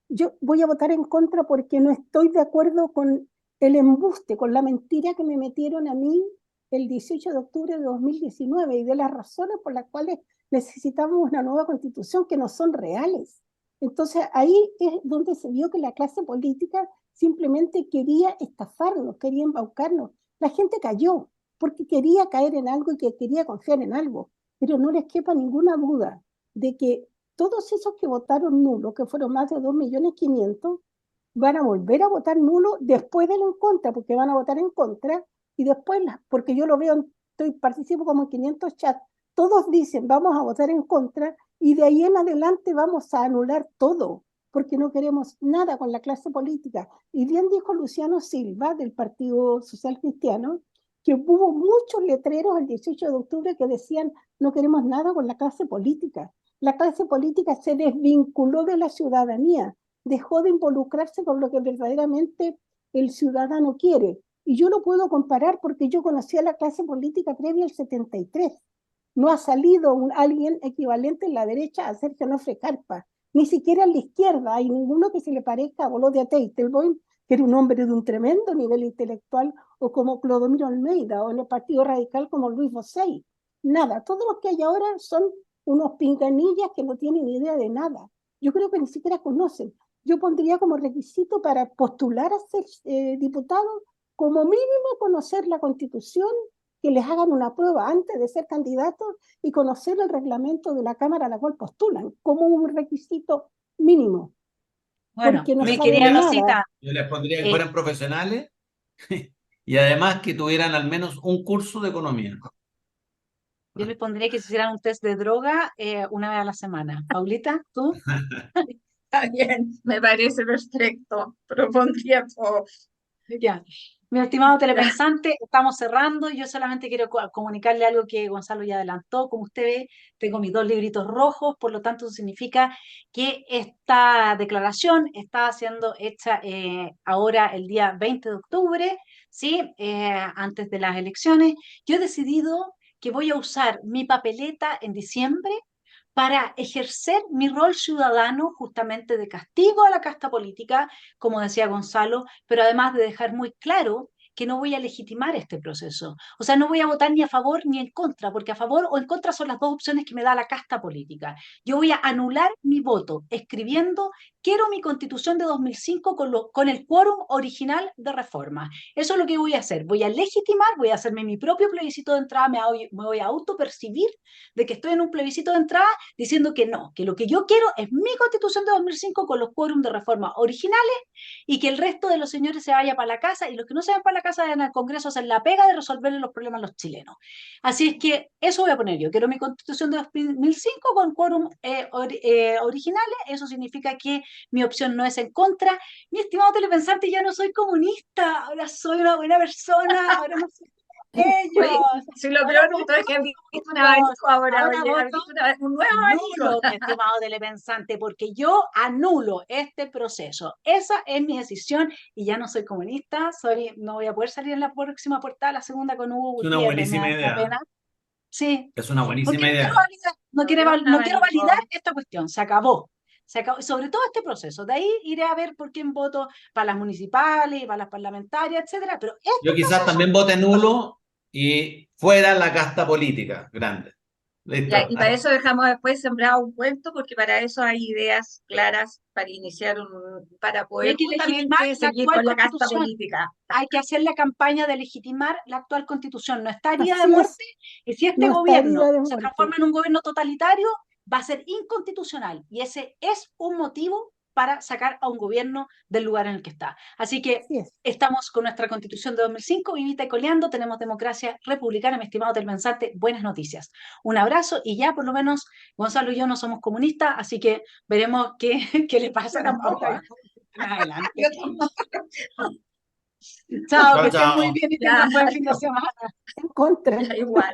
yo voy a votar en contra porque no estoy de acuerdo con el embuste, con la mentira que me metieron a mí el 18 de octubre de 2019 y de las razones por las cuales necesitamos una nueva constitución que no son reales. Entonces ahí es donde se vio que la clase política simplemente quería estafarnos, quería embaucarnos. La gente cayó porque quería caer en algo y que quería confiar en algo, pero no les quepa ninguna duda de que todos esos que votaron nulo, que fueron más de 2.500.000, van a volver a votar nulo después del en contra, porque van a votar en contra, y después, porque yo lo veo, participo como en 500 chats, todos dicen vamos a votar en contra, y de ahí en adelante vamos a anular todo, porque no queremos nada con la clase política. Y bien dijo Luciano Silva, del Partido Social Cristiano, que hubo muchos letreros el 18 de octubre que decían no queremos nada con la clase política. La clase política se desvinculó de la ciudadanía, dejó de involucrarse con lo que verdaderamente el ciudadano quiere. Y yo lo puedo comparar porque yo conocí a la clase política previa al 73. No ha salido alguien equivalente en la derecha a Sergio Nofre Carpa, ni siquiera en la izquierda hay ninguno que se le parezca a Volodya Teitelboim, que era un hombre de un tremendo nivel intelectual, o como Clodomiro Almeida, o en el Partido Radical como Luis Bosey. Nada, todos los que hay ahora son unos pinganillas que no tienen idea de nada. Yo creo que ni siquiera conocen. Yo pondría como requisito para postular a ser diputado, como mínimo conocer la Constitución que les hagan una prueba antes de ser candidatos y conocer el reglamento de la Cámara a la cual postulan, como un requisito mínimo, Bueno, porque no mi Les saben querida pondría, nada. Rosita, yo les pondría que eh, fueran profesionales y además que tuvieran al menos un curso de economía. yo les pondría que se hicieran un test de droga una vez a la semana. Paulita, ¿tú? Está bien, me parece perfecto. Propondría todo. Ya. Mi estimado Ya. telepensante, estamos cerrando. Yo solamente quiero comunicarle algo que Gonzalo ya adelantó. Como usted ve, tengo mis dos libritos rojos, por lo tanto, eso significa que esta declaración está siendo hecha ahora el día 20 de octubre, ¿sí? Antes de las elecciones. Yo he decidido que voy a usar mi papeleta en diciembre para ejercer mi rol ciudadano justamente de castigo a la casta política, como decía Gonzalo, pero además de dejar muy claro que no voy a legitimar este proceso. O sea, no voy a votar ni a favor ni en contra, porque a favor o en contra son las dos opciones que me da la casta política. Yo voy a anular mi voto escribiendo: quiero mi constitución de 2005 con el quórum original de reforma. Eso es lo que voy a hacer. Voy a legitimar, voy a hacerme mi propio plebiscito de entrada, me voy a autopercibir de que estoy en un plebiscito de entrada diciendo que no, que lo que yo quiero es mi constitución de 2005 con los quórum de reforma originales y que el resto de los señores se vaya para la casa y los que no se vayan para la casa vayan al Congreso a hacer la pega de resolverle los problemas a los chilenos. Así es que eso voy a poner yo. Quiero mi constitución de 2005 con quórum originales. Eso significa que mi opción no es en contra. Mi estimado telepensante, ya no soy comunista, ahora soy una buena persona, ahora no soy Oye, ellos. si lo Ahora peor de todo voto es que has visto un ellos. abanico ahora, Ahora oye, has voto visto un nuevo abanico. nulo, mi estimado telepensante, porque yo anulo este proceso. Esa es mi decisión y ya no soy comunista, no voy a poder salir en la próxima portada, la segunda con Hugo Es una Gutiérrez, me da buenísima mucha idea. pena. Sí, Es una porque buenísima no quiero idea. validar, no quiero, Abrió un no quiero validar abanico. esta cuestión, se acabó. Se acabó, sobre todo este proceso. De ahí iré a ver por quién voto para las municipales, para las parlamentarias, etcétera. Pero este Yo quizás proceso, también vote nulo y fuera la casta política grande. Ya, Listo. y para eso dejamos después sembrado un cuento, porque para eso hay ideas claras para iniciar para y hay poder que legitimar justamente la seguir actual con la casta constitución. política. Hay que hacer la campaña de legitimar la actual constitución. No está herida de Así muerte es, y si este no está herida gobierno de se muerte. transforma en un gobierno totalitario, va a ser inconstitucional y ese es un motivo para sacar a un gobierno del lugar en el que está. Así que Así es. estamos con nuestra constitución de 2005, vivita y coleando, tenemos democracia republicana, mi estimado telpensante, buenas noticias. Un abrazo y ya por lo menos Gonzalo y yo no somos comunistas, así que veremos qué, qué le pasa Yo a la tampoco, Paula ¿eh? más adelante. Yo tampoco. Chao, que Chao, estén muy chao. bien y Ya, tengan buen fin de semana. En contra. ya igual.